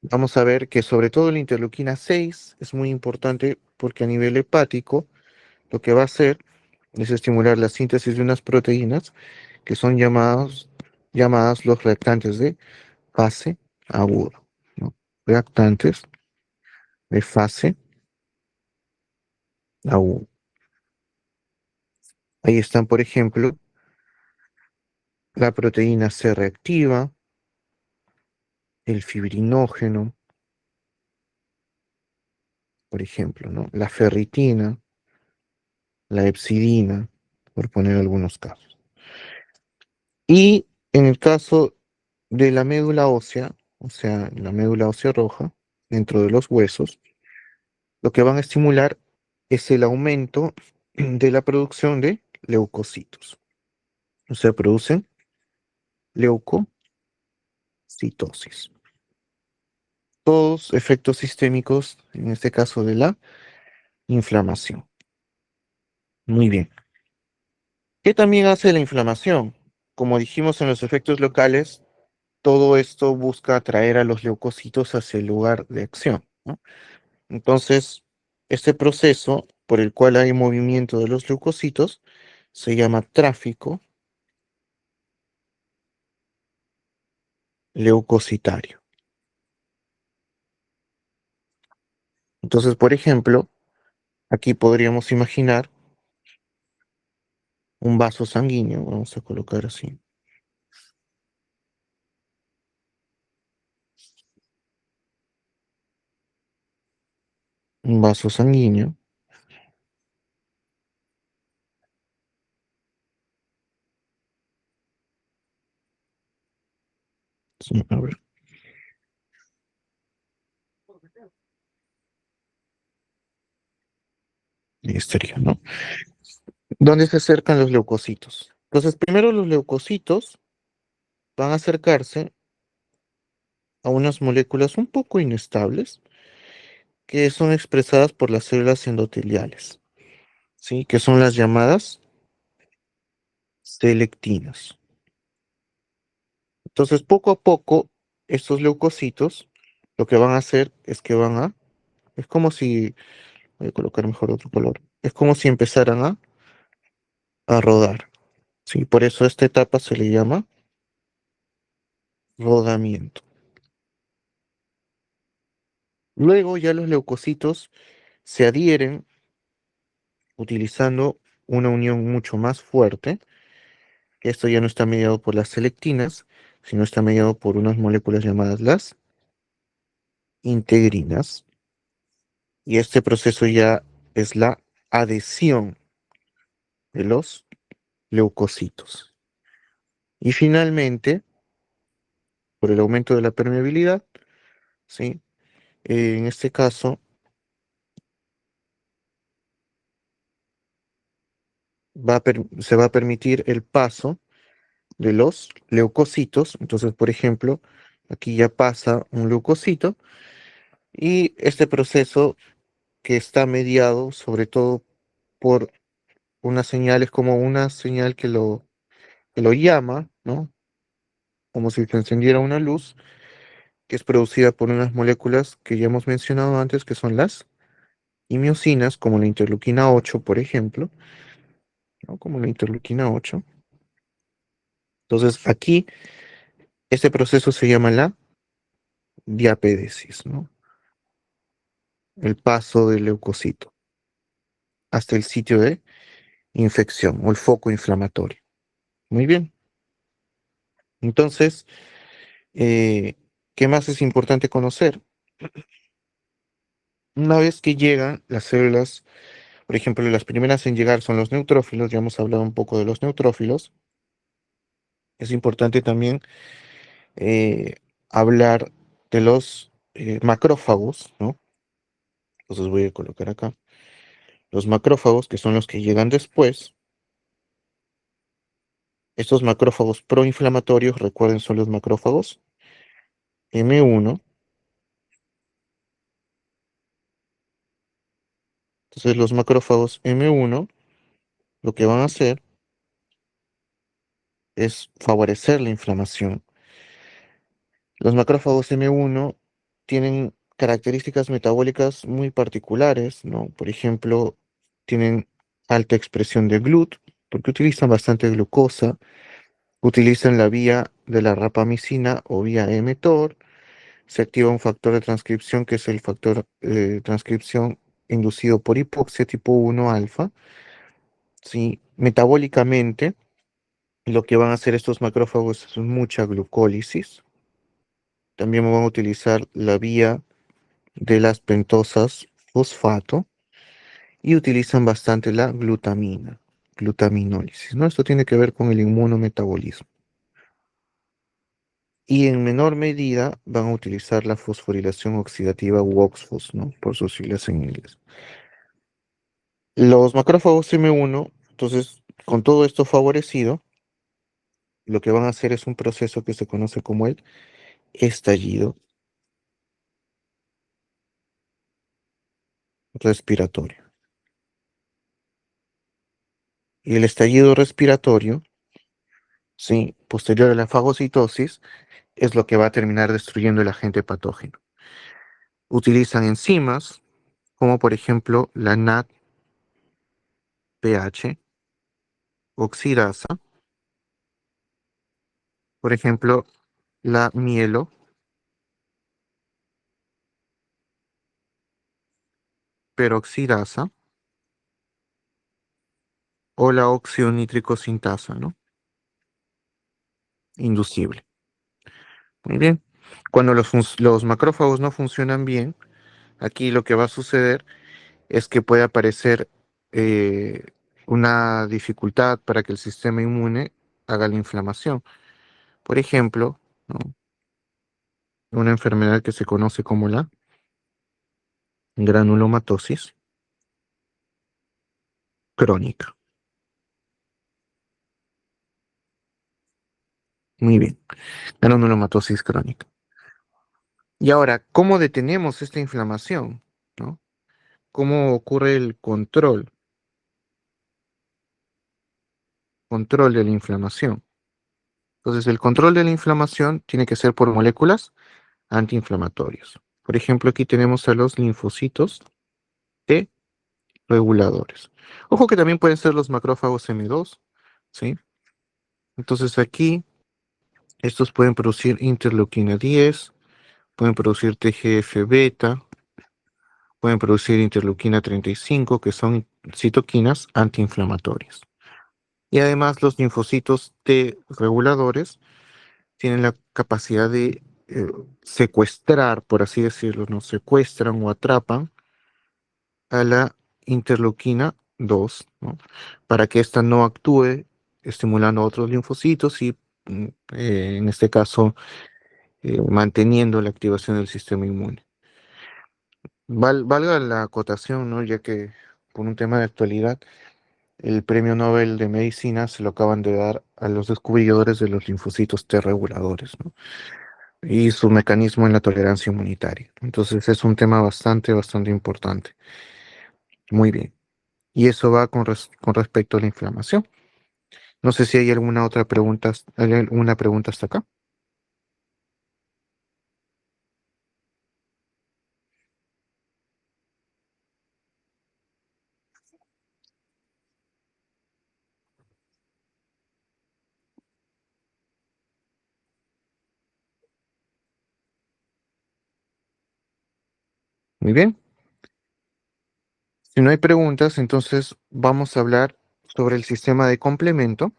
Vamos a ver que sobre todo la interleuquina 6 es muy importante porque a nivel hepático lo que va a hacer es estimular la síntesis de unas proteínas que son llamadas los reactantes de fase aguda, ¿no? Reactantes de fase aguda. Ahí están, por ejemplo, la proteína C reactiva, el fibrinógeno, por ejemplo, ¿no? La ferritina, la hepcidina, por poner algunos casos. Y en el caso de la médula ósea, o sea, la médula ósea roja, dentro de los huesos, lo que van a estimular es el aumento de la producción de leucocitos. O sea, producen leucocitosis. Todos efectos sistémicos, en este caso de la inflamación. Muy bien. ¿Qué también hace la inflamación? Como dijimos en los efectos locales, todo esto busca atraer a los leucocitos hacia el lugar de acción, ¿no? Entonces, este proceso por el cual hay movimiento de los leucocitos se llama tráfico leucocitario. Entonces, por ejemplo, aquí podríamos imaginar un vaso sanguíneo, vamos a colocar así, un vaso sanguíneo, sí, a ver, ahí estaría, ¿no? ¿Dónde se acercan los leucocitos? Entonces, primero los leucocitos van a acercarse a unas moléculas un poco inestables que son expresadas por las células endoteliales, ¿sí? Que son las llamadas selectinas. Entonces, poco a poco, estos leucocitos lo que van a hacer es que es como si, voy a colocar mejor otro color, es como si empezaran a rodar, ¿sí? Por eso esta etapa se le llama rodamiento. Luego ya los leucocitos se adhieren utilizando una unión mucho más fuerte. Esto ya no está mediado por las selectinas, sino está mediado por unas moléculas llamadas las integrinas. Y este proceso ya es la adhesión de los leucocitos. Y finalmente, por el aumento de la permeabilidad, ¿sí? En este caso, se va a permitir el paso de los leucocitos. Entonces, por ejemplo, aquí ya pasa un leucocito y este proceso que está mediado sobre todo por unas señales como una señal que lo llama, ¿no? Como si se encendiera una luz, que es producida por unas moléculas que ya hemos mencionado antes, que son las imiosinas, como la interleuquina 8, por ejemplo, ¿no? Como la interleuquina 8. Entonces, aquí este proceso se llama la diapédesis, ¿no? El paso del leucocito hasta el sitio de infección o el foco inflamatorio. Muy bien. Entonces, ¿qué más es importante conocer? Una vez que llegan las células, por ejemplo, las primeras en llegar son los neutrófilos, ya hemos hablado un poco de los neutrófilos, es importante también eh, hablar de los macrófagos, ¿no? Entonces voy a colocar acá. Los macrófagos, que son los que llegan después, estos macrófagos proinflamatorios, recuerden, son los macrófagos M1. Entonces los macrófagos M1 lo que van a hacer es favorecer la inflamación. Los macrófagos M1 tienen características metabólicas muy particulares, ¿no? Por ejemplo, tienen alta expresión de GLUT, porque utilizan bastante glucosa, utilizan la vía de la rapamicina o vía mTOR, se activa un factor de transcripción que es el factor de transcripción inducido por hipoxia tipo 1 alfa, ¿sí? Metabólicamente, lo que van a hacer estos macrófagos es mucha glucólisis. También van a utilizar la vía de las pentosas fosfato y utilizan bastante la glutamina, glutaminólisis, ¿no? Esto tiene que ver con el inmunometabolismo. Y en menor medida van a utilizar la fosforilación oxidativa u OXFOS, ¿no? Por sus siglas en inglés. Los macrófagos M1, entonces, con todo esto favorecido, lo que van a hacer es un proceso que se conoce como el estallido respiratorio. Y el estallido respiratorio, sí, posterior a la fagocitosis, es lo que va a terminar destruyendo el agente patógeno. Utilizan enzimas como por ejemplo la NADPH, oxidasa, por ejemplo la mieloperoxidasa o la oxionítrico-sintasa, ¿no? Inducible. Muy bien. Cuando los macrófagos no funcionan bien, aquí lo que va a suceder es que puede aparecer eh, una dificultad para que el sistema inmune haga la inflamación. Por ejemplo, ¿no? Una enfermedad que se conoce como la granulomatosis crónica. Muy bien, granulomatosis crónica. Y ahora, ¿cómo detenemos esta inflamación? ¿No? ¿Cómo ocurre el control de la inflamación? Entonces, el control de la inflamación tiene que ser por moléculas antiinflamatorias. Por ejemplo, aquí tenemos a los linfocitos T reguladores. Ojo que también pueden ser los macrófagos M2, ¿sí? Entonces aquí estos pueden producir interleuquina 10, pueden producir TGF beta, pueden producir interleuquina 35, que son citoquinas antiinflamatorias. Y además los linfocitos T reguladores tienen la capacidad de secuestrar, por así decirlo, ¿no? Secuestran o atrapan a la interleuquina 2, ¿no? Para que ésta no actúe estimulando a otros linfocitos y, en este caso, manteniendo la activación del sistema inmune. Valga la acotación, ¿no? Ya que por un tema de actualidad, el premio Nobel de Medicina se lo acaban de dar a los descubridores de los linfocitos T reguladores, ¿no? Y su mecanismo en la tolerancia inmunitaria. Entonces es un tema bastante importante. Muy bien. Y eso va con respecto a la inflamación. No sé si hay alguna otra pregunta, ¿hay alguna pregunta hasta acá? Muy bien. Si no hay preguntas, entonces vamos a hablar sobre el sistema de complemento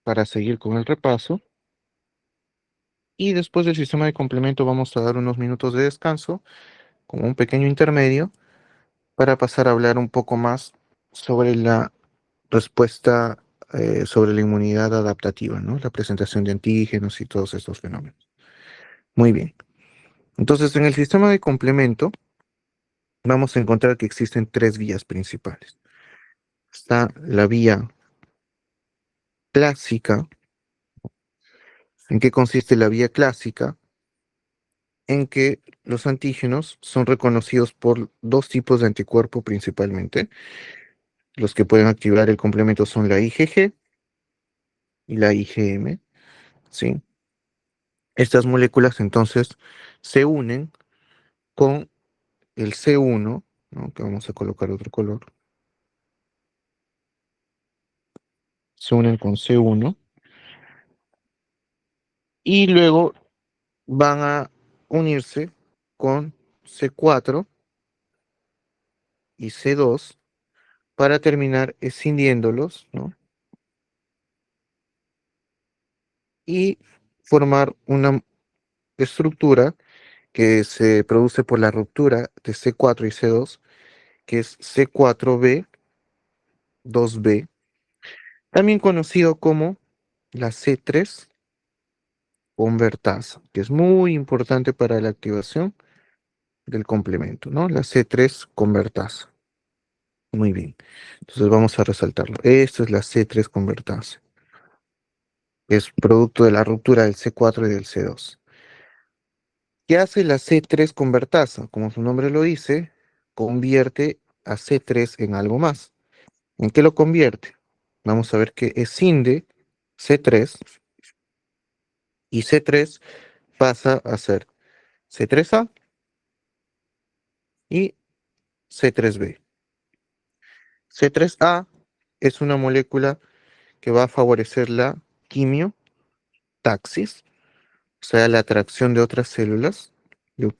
para seguir con el repaso. Y después del sistema de complemento vamos a dar unos minutos de descanso, como un pequeño intermedio, para pasar a hablar un poco más sobre la respuesta, sobre la inmunidad adaptativa, ¿no? La presentación de antígenos y todos estos fenómenos. Muy bien. Entonces, en el sistema de complemento vamos a encontrar que existen tres vías principales. Está la vía clásica. ¿En qué consiste la vía clásica? En que los antígenos son reconocidos por dos tipos de anticuerpo principalmente. Los que pueden activar el complemento son la IgG y la IgM, ¿sí? Estas moléculas entonces se unen con el C1, ¿no? Que vamos a colocar otro color. Se unen con C1 y luego van a unirse con C4 y C2 para terminar escindiéndolos, ¿no? Y formar una estructura que se produce por la ruptura de C4 y C2, que es C4b 2b, también conocido como la C3 convertasa, que es muy importante para la activación del complemento, ¿no? La C3 convertasa. Muy bien. Entonces vamos a resaltarlo. Esta es la C3 convertasa, que es producto de la ruptura del C4 y del C2. ¿Qué hace la C3 convertasa? Como su nombre lo dice, convierte a C3 en algo más. ¿En qué lo convierte? Vamos a ver que escinde C3 y C3 pasa a ser C3A y C3b. C3A es una molécula que va a favorecer la quimiotaxis, o sea, la atracción de otras células,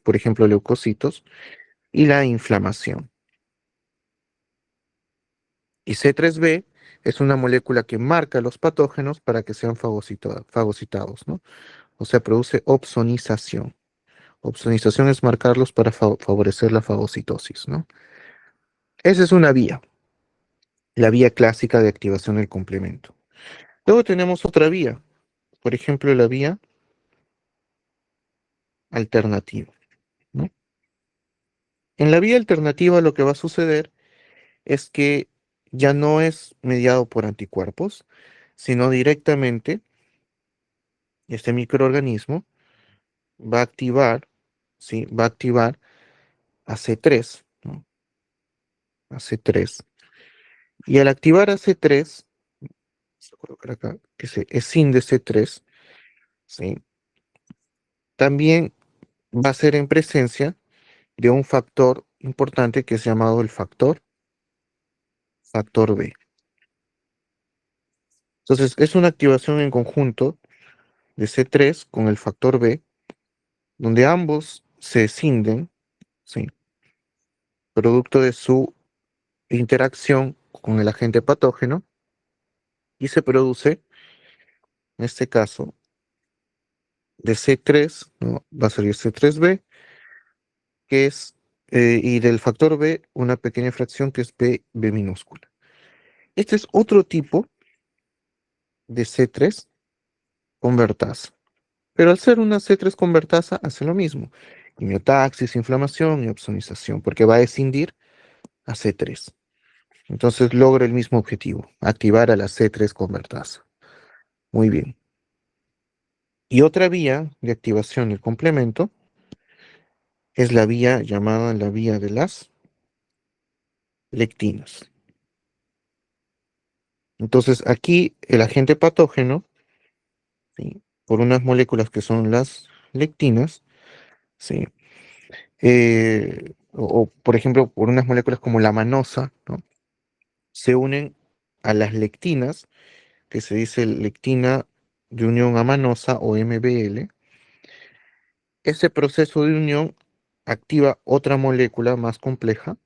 por ejemplo, leucocitos, y la inflamación. Y C3b es una molécula que marca los patógenos para que sean fagocitados, ¿no? O sea, produce opsonización. Opsonización es marcarlos para favorecer la fagocitosis, ¿no? Esa es una vía, la vía clásica de activación del complemento. Luego tenemos otra vía, por ejemplo, la vía alternativa, ¿no? En la vía alternativa lo que va a suceder es que ya no es mediado por anticuerpos, sino directamente este microorganismo va a activar ¿sí? Va a activar a C3, ¿no? A C3. Y al activar a C3, vamos a colocar acá, que se escinde C3, ¿sí? También va a ser en presencia de un factor importante que es llamado el factor B. Entonces, es una activación en conjunto de C3 con el factor B, donde ambos se escinden, ¿sí? Producto de su interacción con el agente patógeno y se produce, en este caso, de C3, ¿no? Va a salir C3B, que es, y del factor B, una pequeña fracción que es B minúscula. Este es otro tipo de C3 convertasa. Pero al ser una C3 convertasa, hace lo mismo. Quimiotaxis, inflamación y opsonización, porque va a escindir a C3. Entonces logra el mismo objetivo, activar a la C3 convertasa. Muy bien. Y otra vía de activación del complemento es la vía llamada la vía de las lectinas. Entonces aquí el agente patógeno, ¿sí? Por unas moléculas que son las lectinas, ¿sí? O, por ejemplo por unas moléculas como la manosa, ¿no? Se unen a las lectinas, que se dice lectina de unión amanosa o MBL. Ese proceso de unión activa otra molécula más compleja,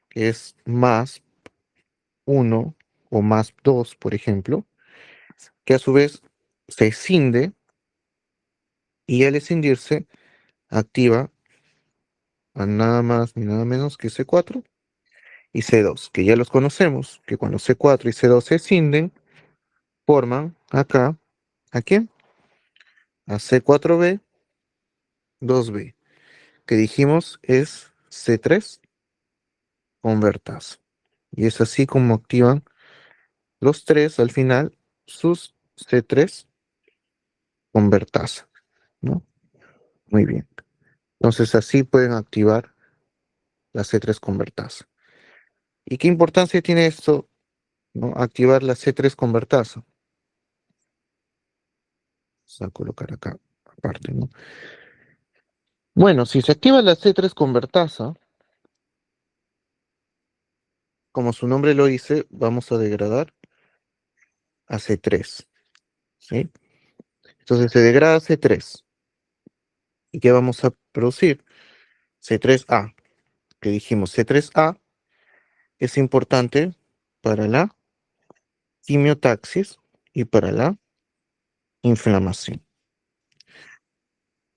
que es más uno o más 2, por ejemplo, que a su vez se escinde y al escindirse activa a nada más ni nada menos que C4 y C2, que ya los conocemos, que cuando C4 y C2 se escinden, forman acá, ¿a quién? A C4B, 2B, que dijimos es C3 convertasa. Y es así como activan los tres al final sus C3 convertasa, ¿no? Muy bien. Entonces así pueden activar la C3 convertasa. ¿Y qué importancia tiene esto, ¿no? Activar la C3 convertasa. Vamos a colocar acá aparte, ¿no? Bueno, si se activa la C3 convertasa, como su nombre lo dice, vamos a degradar a C3, ¿sí? Entonces se degrada a C3. ¿Y qué vamos a producir? C3A, que dijimos C3A es importante para la quimiotaxis y para la inflamación.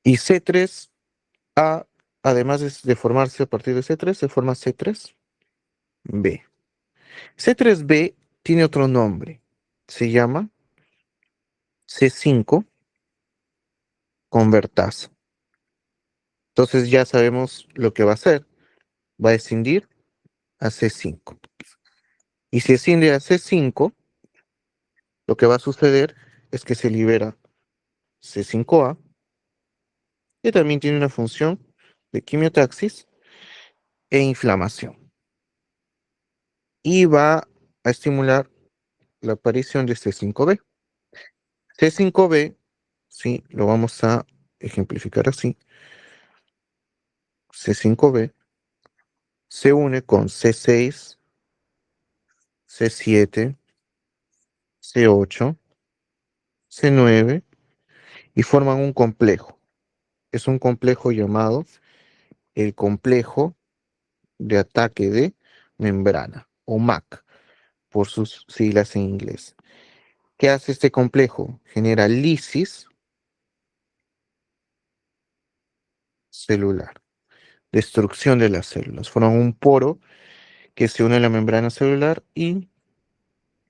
Y C3A, además de formarse a partir de C3, se forma C3B. C3B tiene otro nombre, se llama C5 convertasa. Entonces ya sabemos lo que va a hacer, va a escindir a C5. Y si escinde a C5, lo que va a suceder es que se libera C5A, que también tiene una función de quimiotaxis e inflamación. Y va a estimular la aparición de C5B. C5B, sí, lo vamos a ejemplificar así. C5B se une con C6, C7, C8, C9 y forman un complejo. Es un complejo llamado el complejo de ataque de membrana o MAC por sus siglas en inglés. ¿Qué hace este complejo? Genera lisis celular, destrucción de las células. Forman un poro que se une a la membrana celular y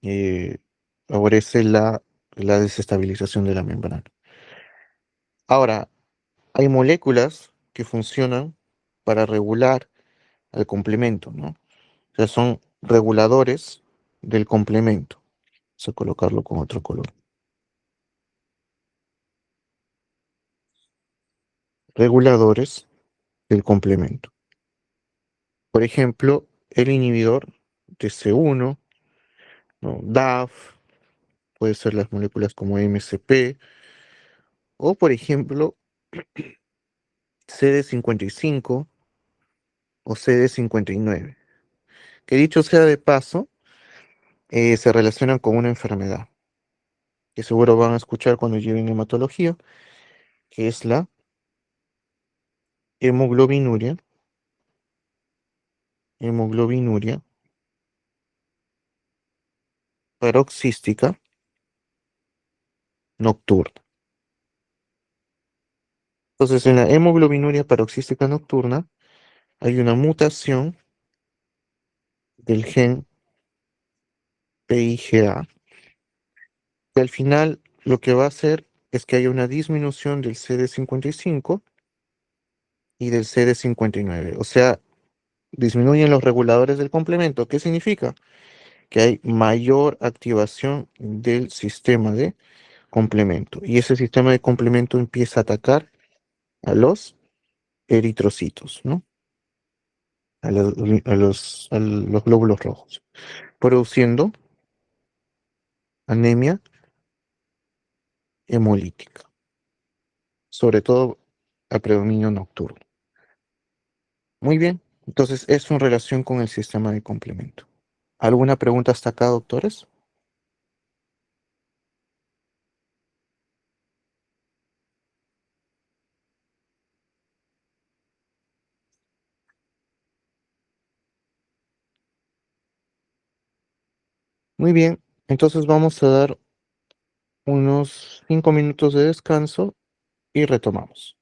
eh, favorece la desestabilización de la membrana. Ahora, hay moléculas que funcionan para regular al complemento, ¿no? O sea, son reguladores del complemento. Vamos a colocarlo con otro color. Reguladores del complemento. Por ejemplo, el inhibidor TC1, ¿no? DAF, puede ser las moléculas como MCP, o por ejemplo, CD55 o CD59, que dicho sea de paso, se relacionan con una enfermedad que seguro van a escuchar cuando lleven hematología, que es la hemoglobinuria, hemoglobinuria paroxística nocturna. Entonces, en la hemoglobinuria paroxística nocturna hay una mutación del gen PIGA, que al final lo que va a hacer es que haya una disminución del CD55 y del CD59. O sea, disminuyen los reguladores del complemento. ¿Qué significa? Que hay mayor activación del sistema de complemento. Y ese sistema de complemento empieza a atacar a los eritrocitos, ¿no? A los glóbulos rojos, produciendo anemia hemolítica, sobre todo a predominio nocturno. Muy bien, entonces eso en relación con el sistema de complemento. ¿Alguna pregunta hasta acá, doctores? Muy bien, entonces vamos a dar unos 5 minutos de descanso y retomamos.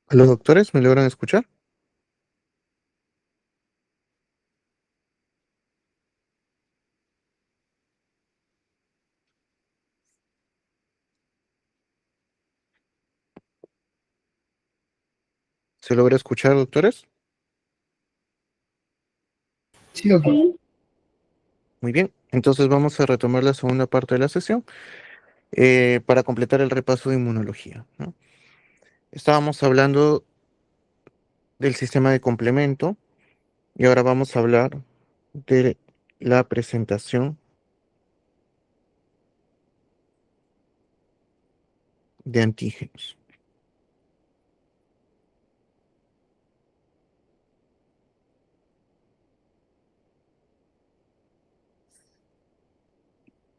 ¿A los doctores me logran escuchar? ¿Se logra escuchar, doctores? Sí, doctor. Muy bien, entonces vamos a retomar la segunda parte de la sesión para completar el repaso de inmunología, ¿no? Estábamos hablando del sistema de complemento y ahora vamos a hablar de la presentación de antígenos.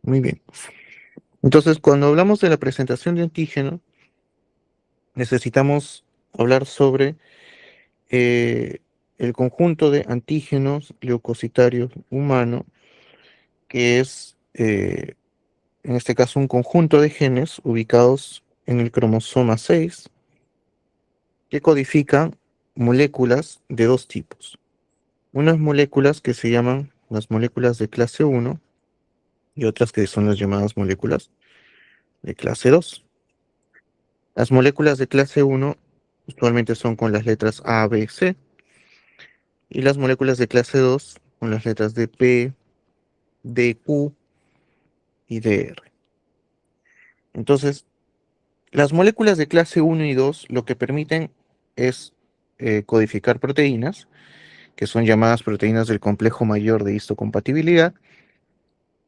Muy bien. Entonces, cuando hablamos de la presentación de antígeno, necesitamos hablar sobre eh, el conjunto de antígenos leucocitarios humano, que es, en este caso, un conjunto de genes ubicados en el cromosoma 6 que codifican moléculas de dos tipos. Unas moléculas que se llaman las moléculas de clase 1 y otras que son las llamadas moléculas de clase 2. Las moléculas de clase 1 usualmente son con las letras A, B, C, y las moléculas de clase 2 con las letras de P, D, Q y D, R. Entonces, las moléculas de clase 1 y 2 lo que permiten es codificar proteínas, que son llamadas proteínas del complejo mayor de histocompatibilidad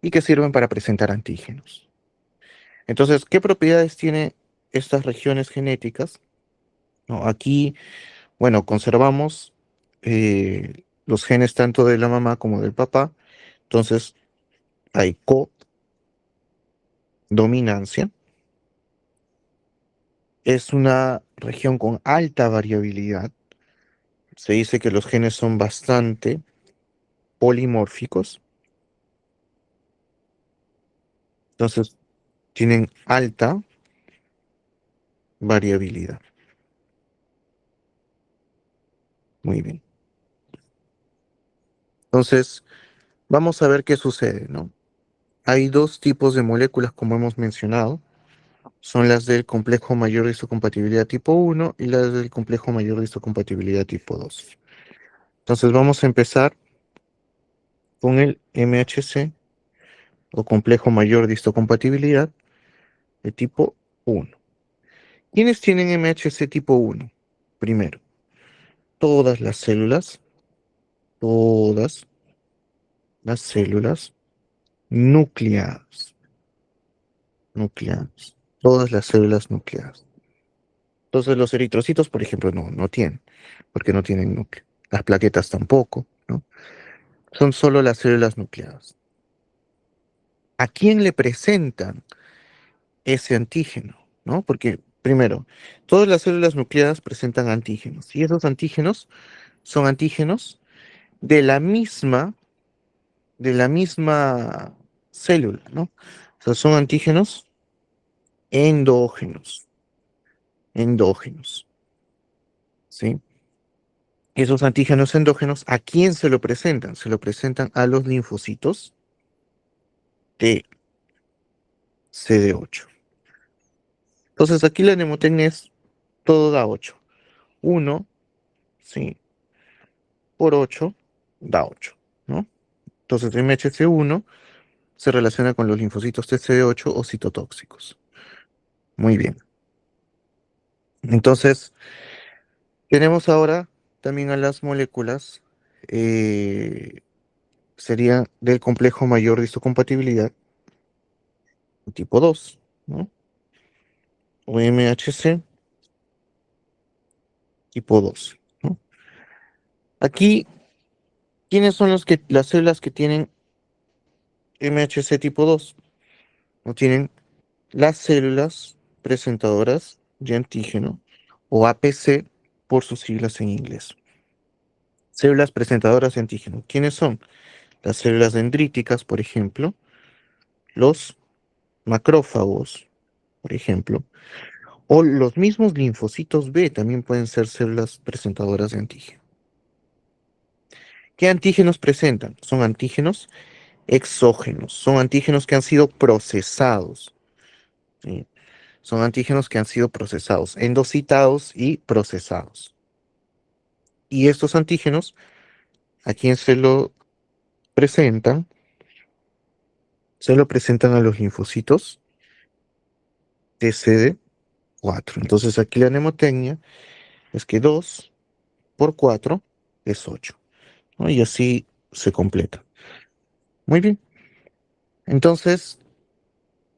y que sirven para presentar antígenos. Entonces, ¿qué propiedades tienen estas regiones genéticas? ¿No? Aquí, bueno, conservamos los genes tanto de la mamá como del papá. Entonces, hay codominancia. Es una región con alta variabilidad. Se dice que los genes son bastante polimórficos. Entonces, tienen alta variabilidad. Muy bien. Entonces, vamos a ver qué sucede, ¿no? Hay dos tipos de moléculas, como hemos mencionado. Son las del complejo mayor de histocompatibilidad tipo 1 y las del complejo mayor de histocompatibilidad tipo 2. Entonces vamos a empezar con el MHC o complejo mayor de histocompatibilidad de tipo 1. ¿Quiénes tienen MHC tipo 1? Primero, todas todas las células nucleadas, todas las células nucleadas. Entonces los eritrocitos, por ejemplo, no tienen, porque no tienen núcleo. Las plaquetas tampoco, ¿no? Son solo las células nucleadas. ¿A quién le presentan ese antígeno? ¿No? Porque, primero, todas las células nucleadas presentan antígenos, y esos antígenos son antígenos de de la misma célula, ¿no? O sea, son antígenos endógenos, endógenos, ¿sí? Esos antígenos endógenos, ¿a quién se lo presentan? Se lo presentan a los linfocitos de CD8. Entonces aquí la mnemotecnia es todo da 8. 1, sí, por 8 da 8, ¿no? Entonces MHC1 se relaciona con los linfocitos TCD8 o citotóxicos. Muy bien. Entonces, tenemos ahora también a las moléculas, eh, sería del complejo mayor de histocompatibilidad tipo 2, ¿no? O MHC tipo 2, ¿no? Aquí, ¿quiénes son las células que tienen MHC tipo 2? No tienen las células presentadoras de antígeno, o APC por sus siglas en inglés. Células presentadoras de antígeno. ¿Quiénes son? Las células dendríticas, por ejemplo, los macrófagos, por ejemplo, O los mismos linfocitos B también pueden ser células presentadoras de antígeno. ¿Qué antígenos presentan? Son antígenos exógenos, son antígenos que han sido procesados, ¿sí? Son antígenos que han sido procesados, endocitados y procesados. Y estos antígenos, ¿a quién se lo presentan? Se lo presentan a los linfocitos TCD4. Entonces aquí la mnemotecnia es que 2 por 4 es 8, ¿no? Y así se completa. Muy bien. Entonces,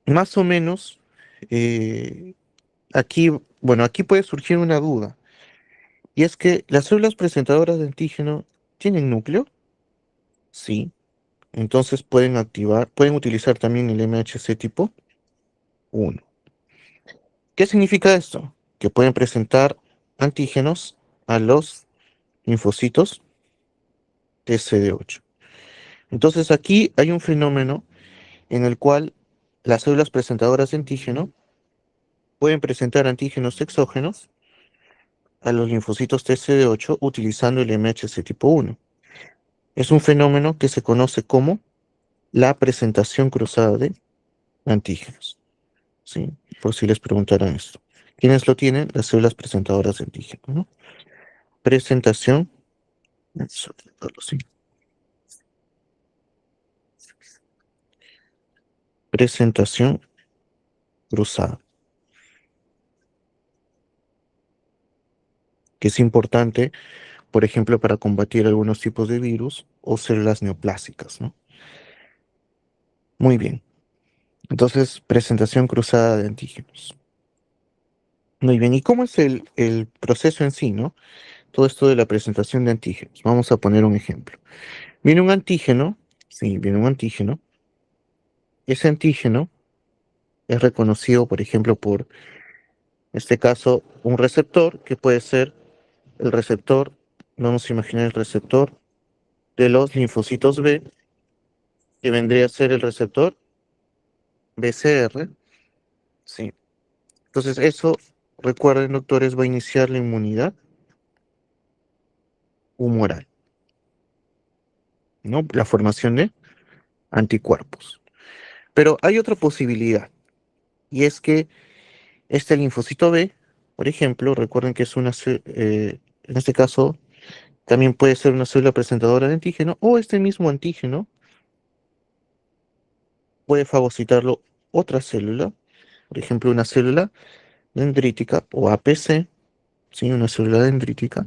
más o menos, eh, aquí, bueno, aquí puede surgir una duda. Y es que las células presentadoras de antígeno tienen núcleo, sí. Entonces pueden utilizar también el MHC tipo 1. ¿Qué significa esto? Que pueden presentar antígenos a los linfocitos TCD8. Entonces aquí hay un fenómeno en el cual las células presentadoras de antígeno pueden presentar antígenos exógenos a los linfocitos TCD8 utilizando el MHC tipo 1. Es un fenómeno que se conoce como la presentación cruzada de antígenos. ¿Sí? Por si les preguntaran esto. ¿Quiénes lo tienen? Las células presentadoras de antígeno, ¿no? Presentación, sí. Presentación cruzada, que es importante, por ejemplo, para combatir algunos tipos de virus o células neoplásicas, ¿no? Muy bien. Entonces, presentación cruzada de antígenos. Muy bien. ¿Y cómo es el proceso en sí, no? Todo esto de la presentación de antígenos. Vamos a poner un ejemplo. Viene un antígeno, sí, viene un antígeno. Ese antígeno es reconocido, por ejemplo, por, en este caso, un receptor, que puede ser el receptor, vamos a imaginar el receptor de los linfocitos B, que vendría a ser el receptor BCR, sí. Entonces, eso, recuerden, doctores, va a iniciar la inmunidad humoral, ¿no? La formación de anticuerpos. Pero hay otra posibilidad, y es que este linfocito B, por ejemplo, recuerden que es en este caso, también puede ser una célula presentadora de antígeno, o este mismo antígeno puede fagocitarlo otra célula, por ejemplo, una célula dendrítica o APC, ¿sí? Una célula dendrítica.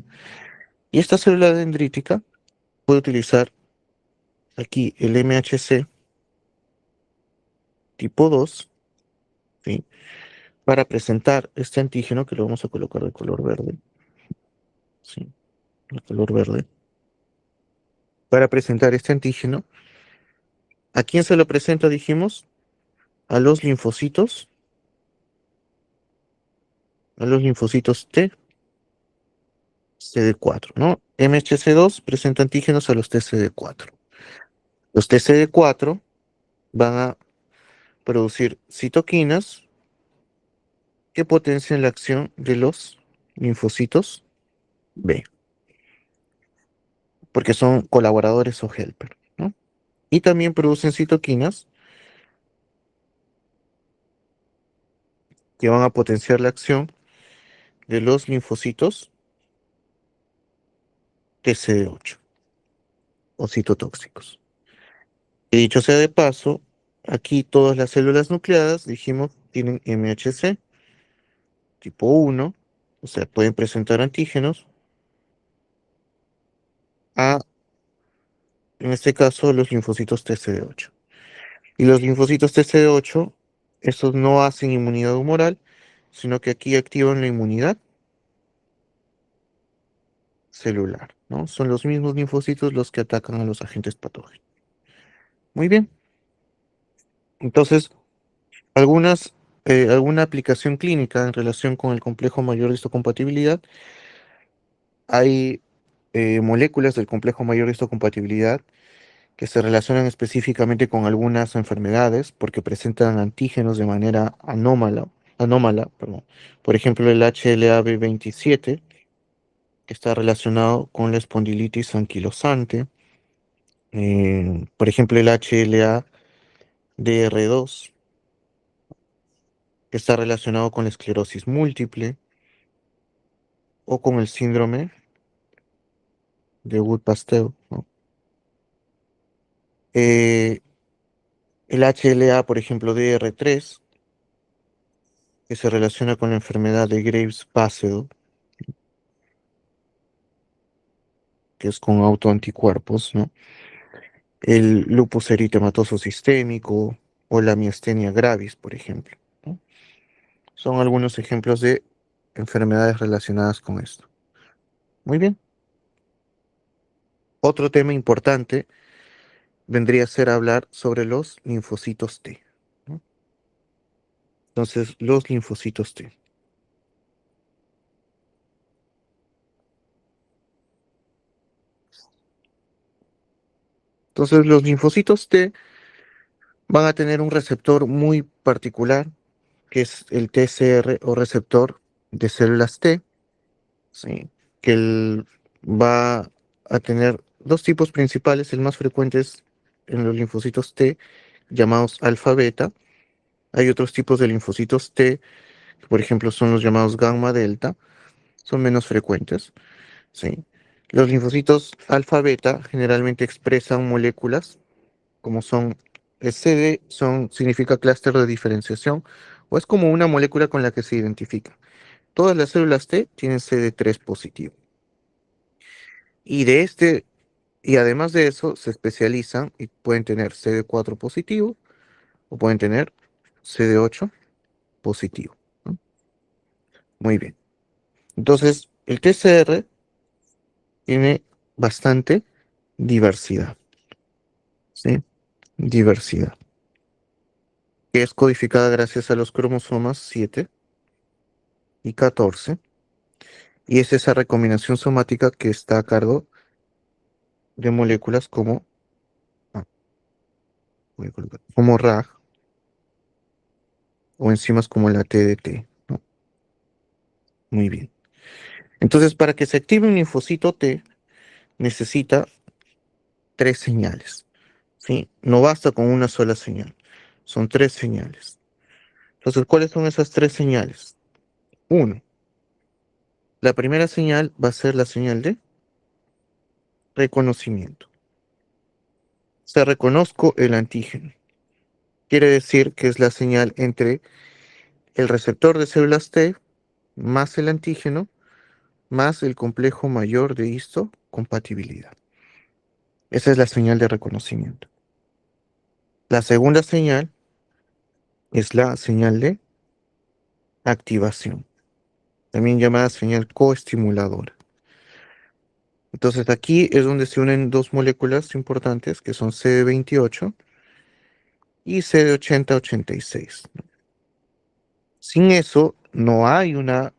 Y esta célula dendrítica puede utilizar aquí el MHC tipo 2, ¿sí? Para presentar este antígeno que lo vamos a colocar de color verde, ¿sí? De color verde. Para presentar este antígeno, ¿a quién se lo presenta, dijimos? A los linfocitos, T, CD4, ¿no? MHC2 presenta antígenos a los TCD4. Los TCD4 van a producir citoquinas que potencian la acción de los linfocitos B, porque son colaboradores o helper, ¿no? Y también producen citoquinas que van a potenciar la acción de los linfocitos TCD8 o citotóxicos. Y dicho sea de paso, aquí todas las células nucleadas, dijimos, tienen MHC tipo 1, o sea, pueden presentar antígenos a, en este caso, los linfocitos TCD8. Y los linfocitos TCD8, estos no hacen inmunidad humoral, sino que aquí activan la inmunidad celular, ¿no? Son los mismos linfocitos los que atacan a los agentes patógenos. Muy bien. Entonces, alguna aplicación clínica en relación con el complejo mayor de histocompatibilidad. Hay moléculas del complejo mayor de histocompatibilidad que se relacionan específicamente con algunas enfermedades porque presentan antígenos de manera anómala anómala, perdón. Por ejemplo, el HLA-B27, que está relacionado con la espondilitis anquilosante. Por ejemplo, el HLA-DR2, que está relacionado con la esclerosis múltiple o con el síndrome de Wood-Pasteur, ¿no? Eh, el HLA, por ejemplo, DR3, que se relaciona con la enfermedad de Graves-Bassett, que es con autoanticuerpos, ¿no? El lupus eritematoso sistémico o la miastenia gravis, por ejemplo, ¿no? Son algunos ejemplos de enfermedades relacionadas con esto. Muy bien. Otro tema importante vendría a ser hablar sobre los linfocitos T, ¿no? Entonces, los linfocitos T. Entonces, los linfocitos T van a tener un receptor muy particular, que es el TCR o receptor de células T, ¿sí? Que va a tener dos tipos principales. El más frecuente es en los linfocitos T, llamados alfa beta. Hay otros tipos de linfocitos T, que por ejemplo son los llamados gamma delta, son menos frecuentes, ¿sí? Los linfocitos alfa beta generalmente expresan moléculas como son CD, significa clúster de diferenciación, o es como una molécula con la que se identifica. Todas las células T tienen CD3 positivo. Y de este, y además de eso, se especializan y pueden tener CD4 positivo o pueden tener CD8 positivo, ¿no? Muy bien. Entonces, el TCR tiene bastante diversidad, ¿sí? Diversidad, que es codificada gracias a los cromosomas 7 y 14, y es esa recombinación somática que está a cargo de moléculas como, ah, voy a colocar, como RAG o enzimas como la TDT, ¿no? Muy bien. Entonces, para que se active un linfocito T, necesita tres señales, ¿sí? No basta con una sola señal, son tres señales. Entonces, ¿cuáles son esas tres señales? Uno, la primera señal va a ser la señal de reconocimiento. Se reconozco el antígeno. Quiere decir que es la señal entre el receptor de células T más el antígeno más el complejo mayor de histocompatibilidad. Esa es la señal de reconocimiento. La segunda señal es la señal de activación, también llamada señal coestimuladora. Entonces aquí es donde se unen dos moléculas importantes que son CD28 y CD8086. Sin eso no hay una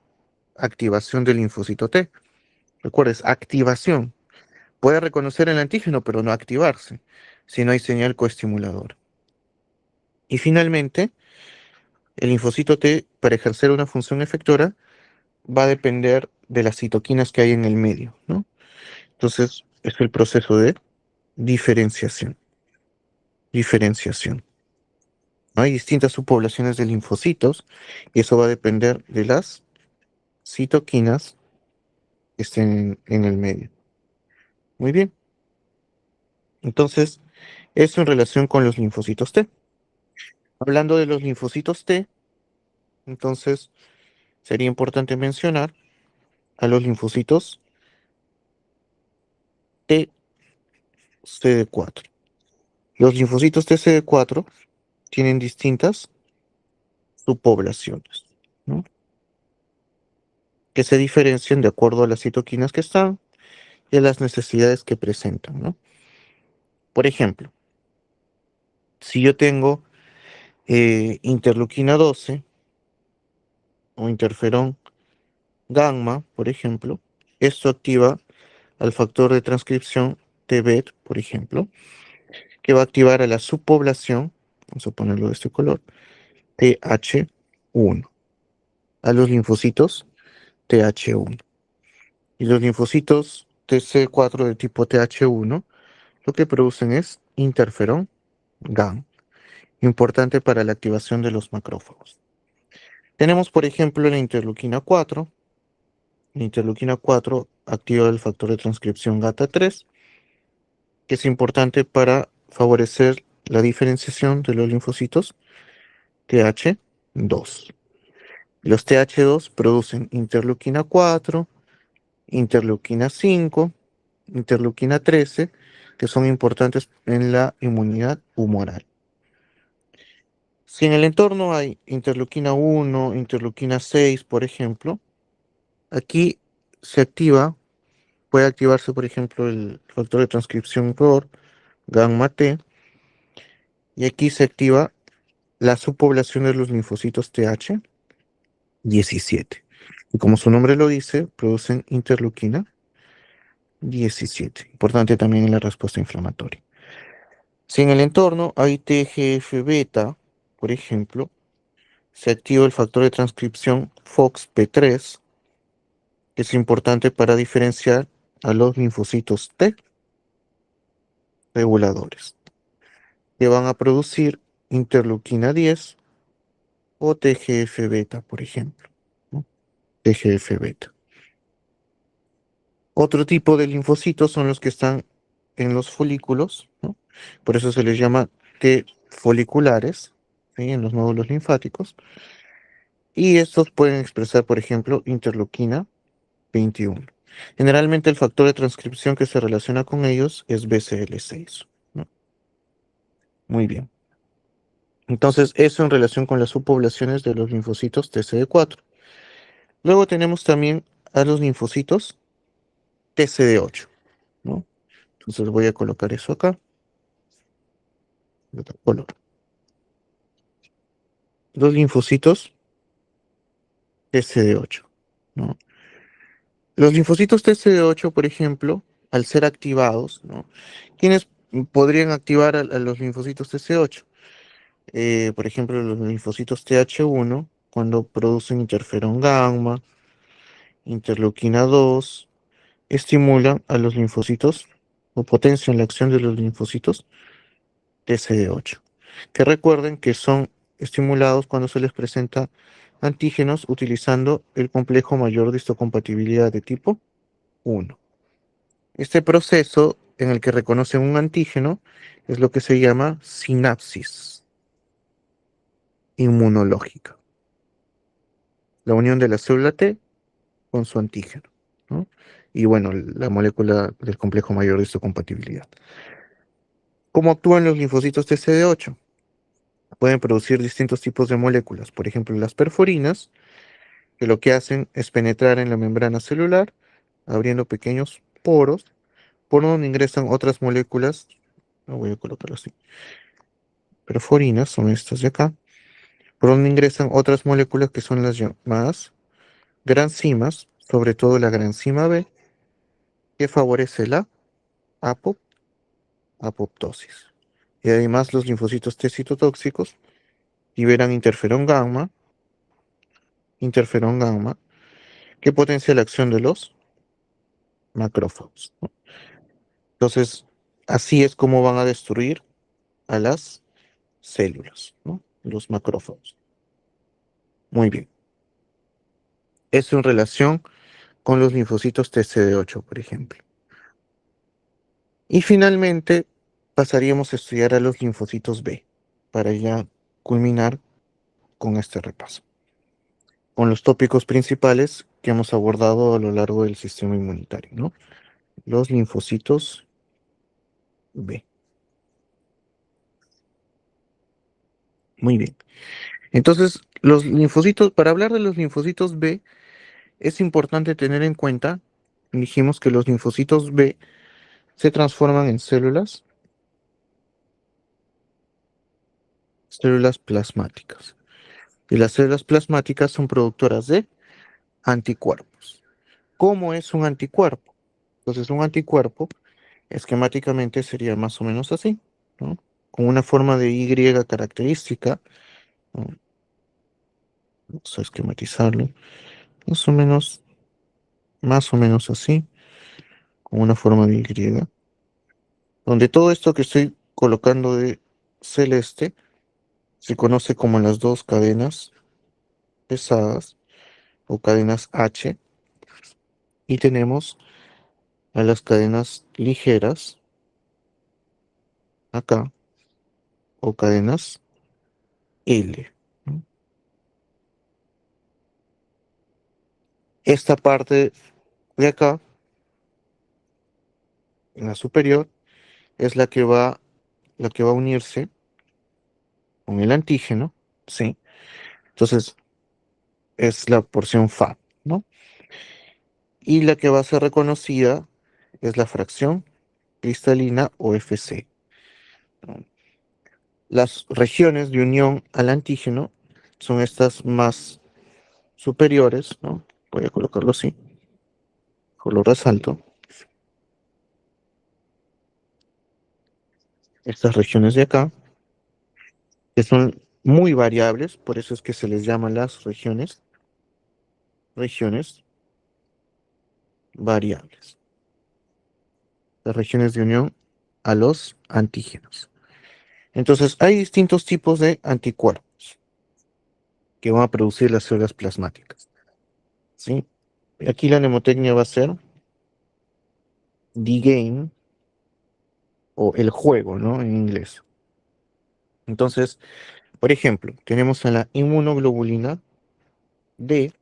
activación del linfocito T. Recuerdes, activación. Puede reconocer el antígeno, pero no activarse si no hay señal coestimuladora. Y finalmente, el linfocito T, para ejercer una función efectora, va a depender de las citoquinas que hay en el medio, ¿no? Entonces, es el proceso de diferenciación. Diferenciación. ¿No? Hay distintas subpoblaciones de linfocitos y eso va a depender de las citoquinas que estén en el medio. Muy bien. Entonces, eso en relación con los linfocitos T. Hablando de los linfocitos T, entonces sería importante mencionar a los linfocitos TCD4. Los linfocitos TCD4 tienen distintas subpoblaciones, ¿no? Que se diferencian de acuerdo a las citoquinas que están y a las necesidades que presentan, ¿no? Por ejemplo, si yo tengo interleuquina 12 o interferón gamma, por ejemplo, esto activa al factor de transcripción TBET, por ejemplo, que va a activar a la subpoblación, vamos a ponerlo de este color, TH1. a los linfocitos Th1. Y los linfocitos TC4 de tipo Th1 lo que producen es interferón gamma, importante para la activación de los macrófagos. Tenemos, por ejemplo, la interleuquina 4. La interleuquina 4 activa el factor de transcripción GATA3, que es importante para favorecer la diferenciación de los linfocitos Th2. Los Th2 producen interleuquina 4, interleuquina 5, interleuquina 13, que son importantes en la inmunidad humoral. Si en el entorno hay interleuquina 1, interleuquina 6, por ejemplo, aquí se activa, puede activarse, por ejemplo, el factor de transcripción ROR, gamma T, y aquí se activa la subpoblación de los linfocitos Th17. Y como su nombre lo dice, producen interleuquina 17, importante también en la respuesta inflamatoria. Si en el entorno hay TGF-beta, por ejemplo, se activa el factor de transcripción FOXP3, que es importante para diferenciar a los linfocitos T reguladores, que van a producir interleuquina 10 o TGF-beta, por ejemplo, ¿no? TGF-beta. Otro tipo de linfocitos son los que están en los folículos, ¿no? Por eso se les llama T foliculares, ¿sí? En los nódulos linfáticos. Y estos pueden expresar, por ejemplo, interleuquina 21. Generalmente el factor de transcripción que se relaciona con ellos es BCL6, ¿no? Muy bien. Entonces, eso en relación con las subpoblaciones de los linfocitos TCD4. Luego tenemos también a los linfocitos TCD8, ¿no? Entonces voy a colocar eso acá, de otro color. Los linfocitos TCD8, ¿no? Los linfocitos TCD8, por ejemplo, al ser activados, ¿no? ¿Quiénes podrían activar a los linfocitos TCD8? Por ejemplo, los linfocitos Th1, cuando producen interferón gamma, interleuquina 2, estimulan a los linfocitos o potencian la acción de los linfocitos TCD8, que recuerden que son estimulados cuando se les presenta antígenos utilizando el complejo mayor de histocompatibilidad de tipo 1. Este proceso en el que reconocen un antígeno es lo que se llama sinapsis inmunológica, la unión de la célula T con su antígeno, ¿no? Y bueno, la molécula del complejo mayor de histocompatibilidad. ¿Cómo actúan los linfocitos TCD8? Pueden producir distintos tipos de moléculas, por ejemplo, las perforinas, que lo que hacen es penetrar en la membrana celular, abriendo pequeños poros, por donde ingresan otras moléculas, lo voy a colocar así, perforinas, son estas de acá, por donde ingresan otras moléculas que son las llamadas granzimas, sobre todo la granzima B, que favorece la apoptosis. Y además los linfocitos T citotóxicos liberan interferón gamma, que potencia la acción de los macrófagos, ¿no? Entonces, así es como van a destruir a las células, ¿no? Los macrófagos. Muy bien. Eso en relación con los linfocitos TCD8, por ejemplo. Y finalmente pasaríamos a estudiar a los linfocitos B, para ya culminar con este repaso, con los tópicos principales que hemos abordado a lo largo del sistema inmunitario, ¿no? Los linfocitos B. Muy bien. Entonces, los linfocitos, para hablar de los linfocitos B, es importante tener en cuenta, dijimos que los linfocitos B se transforman en células plasmáticas. Y las células plasmáticas son productoras de anticuerpos. ¿Cómo es un anticuerpo? Entonces, un anticuerpo esquemáticamente sería más o menos así, ¿no? Con una forma de Y característica, ¿no? Vamos a esquematizarlo. Más o menos, más o menos así, con una forma de Y, donde todo esto que estoy colocando de celeste se conoce como las dos cadenas pesadas o cadenas H, y tenemos a las cadenas ligeras acá o cadenas L, ¿no? Esta parte de acá, en la superior, es la que va a unirse con el antígeno, ¿sí? Entonces es la porción Fab, ¿no? Y la que va a ser reconocida es la fracción cristalina o FC, ¿no? Las regiones de unión al antígeno son estas más superiores, ¿no? Voy a colocarlo así, lo resalto. Estas regiones de acá, que son muy variables, por eso es que se les llama las regiones variables, las regiones de unión a los antígenos. Entonces, hay distintos tipos de anticuerpos que van a producir las células plasmáticas, ¿sí? Aquí la mnemotecnia va a ser the game o el juego, ¿no? En inglés. Entonces, por ejemplo, tenemos a la inmunoglobulina D,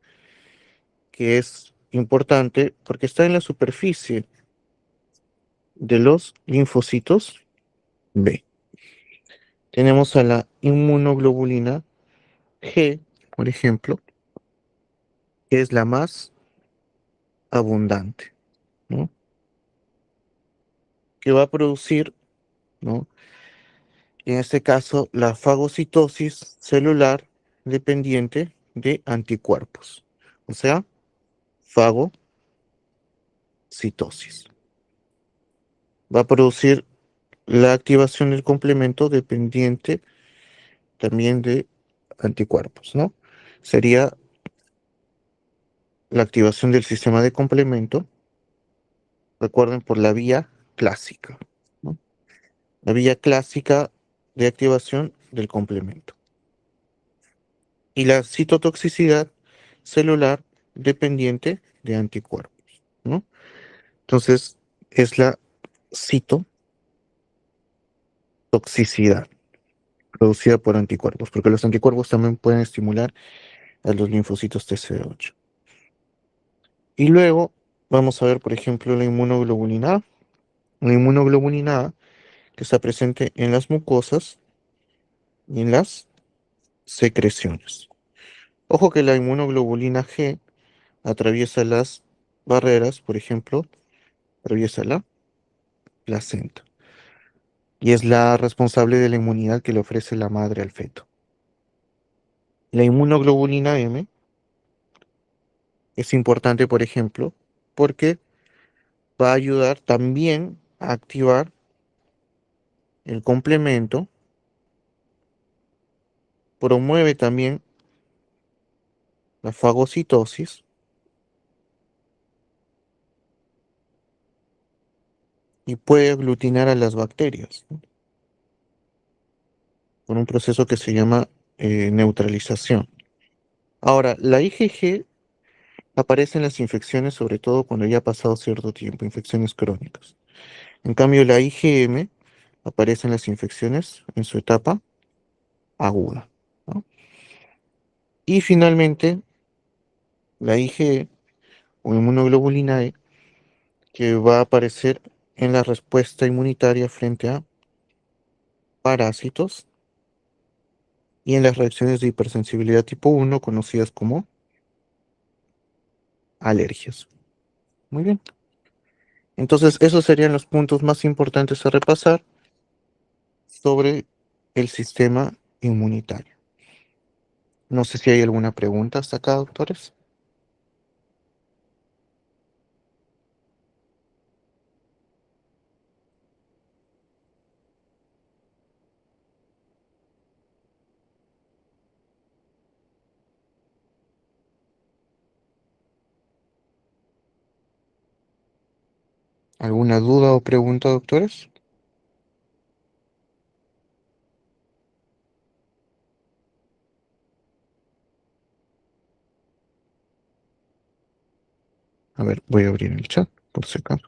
que es importante porque está en la superficie de los linfocitos B. Tenemos a la inmunoglobulina G, por ejemplo, que es la más abundante, ¿no? Que va a producir, ¿no? En este caso, la fagocitosis celular dependiente de anticuerpos, o sea, fagocitosis. Va a producir la activación del complemento dependiente también de anticuerpos, ¿no? Sería la activación del sistema de complemento, recuerden, por la vía clásica, ¿no? La vía clásica de activación del complemento. Y la citotoxicidad celular dependiente de anticuerpos, ¿no? Entonces, es la citotoxicidad producida por anticuerpos, porque los anticuerpos también pueden estimular a los linfocitos TCD8. Y luego vamos a ver, por ejemplo, la inmunoglobulina A. La inmunoglobulina A, que está presente en las mucosas y en las secreciones. Ojo que la inmunoglobulina G atraviesa las barreras, por ejemplo, atraviesa la placenta y es la responsable de la inmunidad que le ofrece la madre al feto. La inmunoglobulina M es importante, por ejemplo, porque va a ayudar también a activar el complemento, promueve también la fagocitosis y puede aglutinar a las bacterias, ¿no? Por un proceso que se llama neutralización. Ahora, la IgG aparece en las infecciones, sobre todo cuando ya ha pasado cierto tiempo, infecciones crónicas. En cambio, la IgM aparece en las infecciones en su etapa aguda, ¿no? Y finalmente, la IgE o inmunoglobulina E, que va a aparecer en la respuesta inmunitaria frente a parásitos y en las reacciones de hipersensibilidad tipo 1, conocidas como alergias. Muy bien. Entonces, esos serían los puntos más importantes a repasar sobre el sistema inmunitario. No sé si hay alguna pregunta hasta acá, doctores. ¿Alguna duda o pregunta, doctores? A ver, voy a abrir el chat, por si acaso.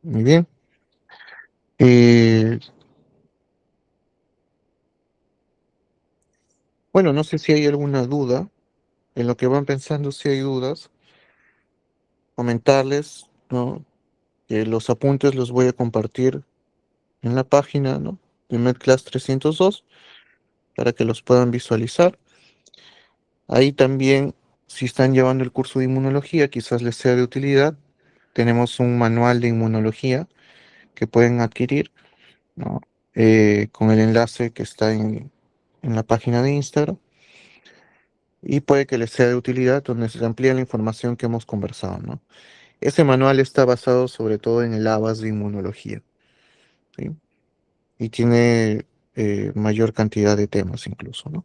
Muy bien. Eh, bueno, no sé si hay alguna duda. En lo que van pensando, si hay dudas, comentarles, ¿no? Que los apuntes los voy a compartir en la página, ¿no? De MedClass 302 para que los puedan visualizar. Ahí también, si están llevando el curso de inmunología, quizás les sea de utilidad. Tenemos un manual de inmunología que pueden adquirir, ¿no? Con el enlace que está en la página de Instagram. Y puede que les sea de utilidad donde se amplía la información que hemos conversado, ¿no? Ese manual está basado sobre todo en el ABAS de inmunología, ¿sí? Y tiene mayor cantidad de temas incluso, ¿no?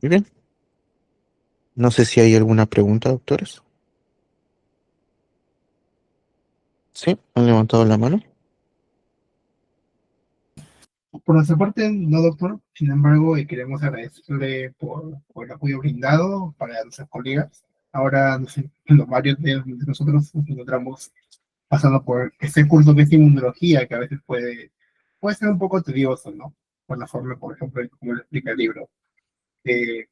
Muy bien. No sé si hay alguna pregunta, doctores. Sí, han levantado la mano. Por nuestra parte, no, doctor. Sin embargo, queremos agradecerle por el apoyo brindado para nuestros colegas. Ahora, no sé, varios de nosotros nos encontramos pasando por este curso de inmunología que a veces puede ser un poco tedioso, ¿no? Por la forma, por ejemplo, como lo explica el libro.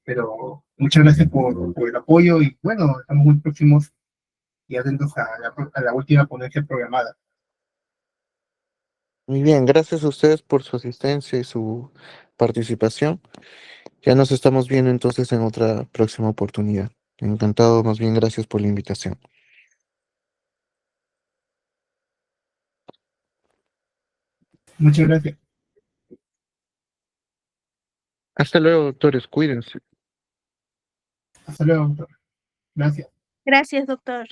Pero muchas gracias por el apoyo y bueno, estamos muy próximos y atentos a la última ponencia programada. Muy bien, gracias a ustedes por su asistencia y su participación. Ya nos estamos viendo entonces en otra próxima oportunidad. Encantado, más bien gracias por la invitación. Muchas gracias. Hasta luego, doctores, cuídense. Hasta luego, doctor. Gracias. Gracias, doctor.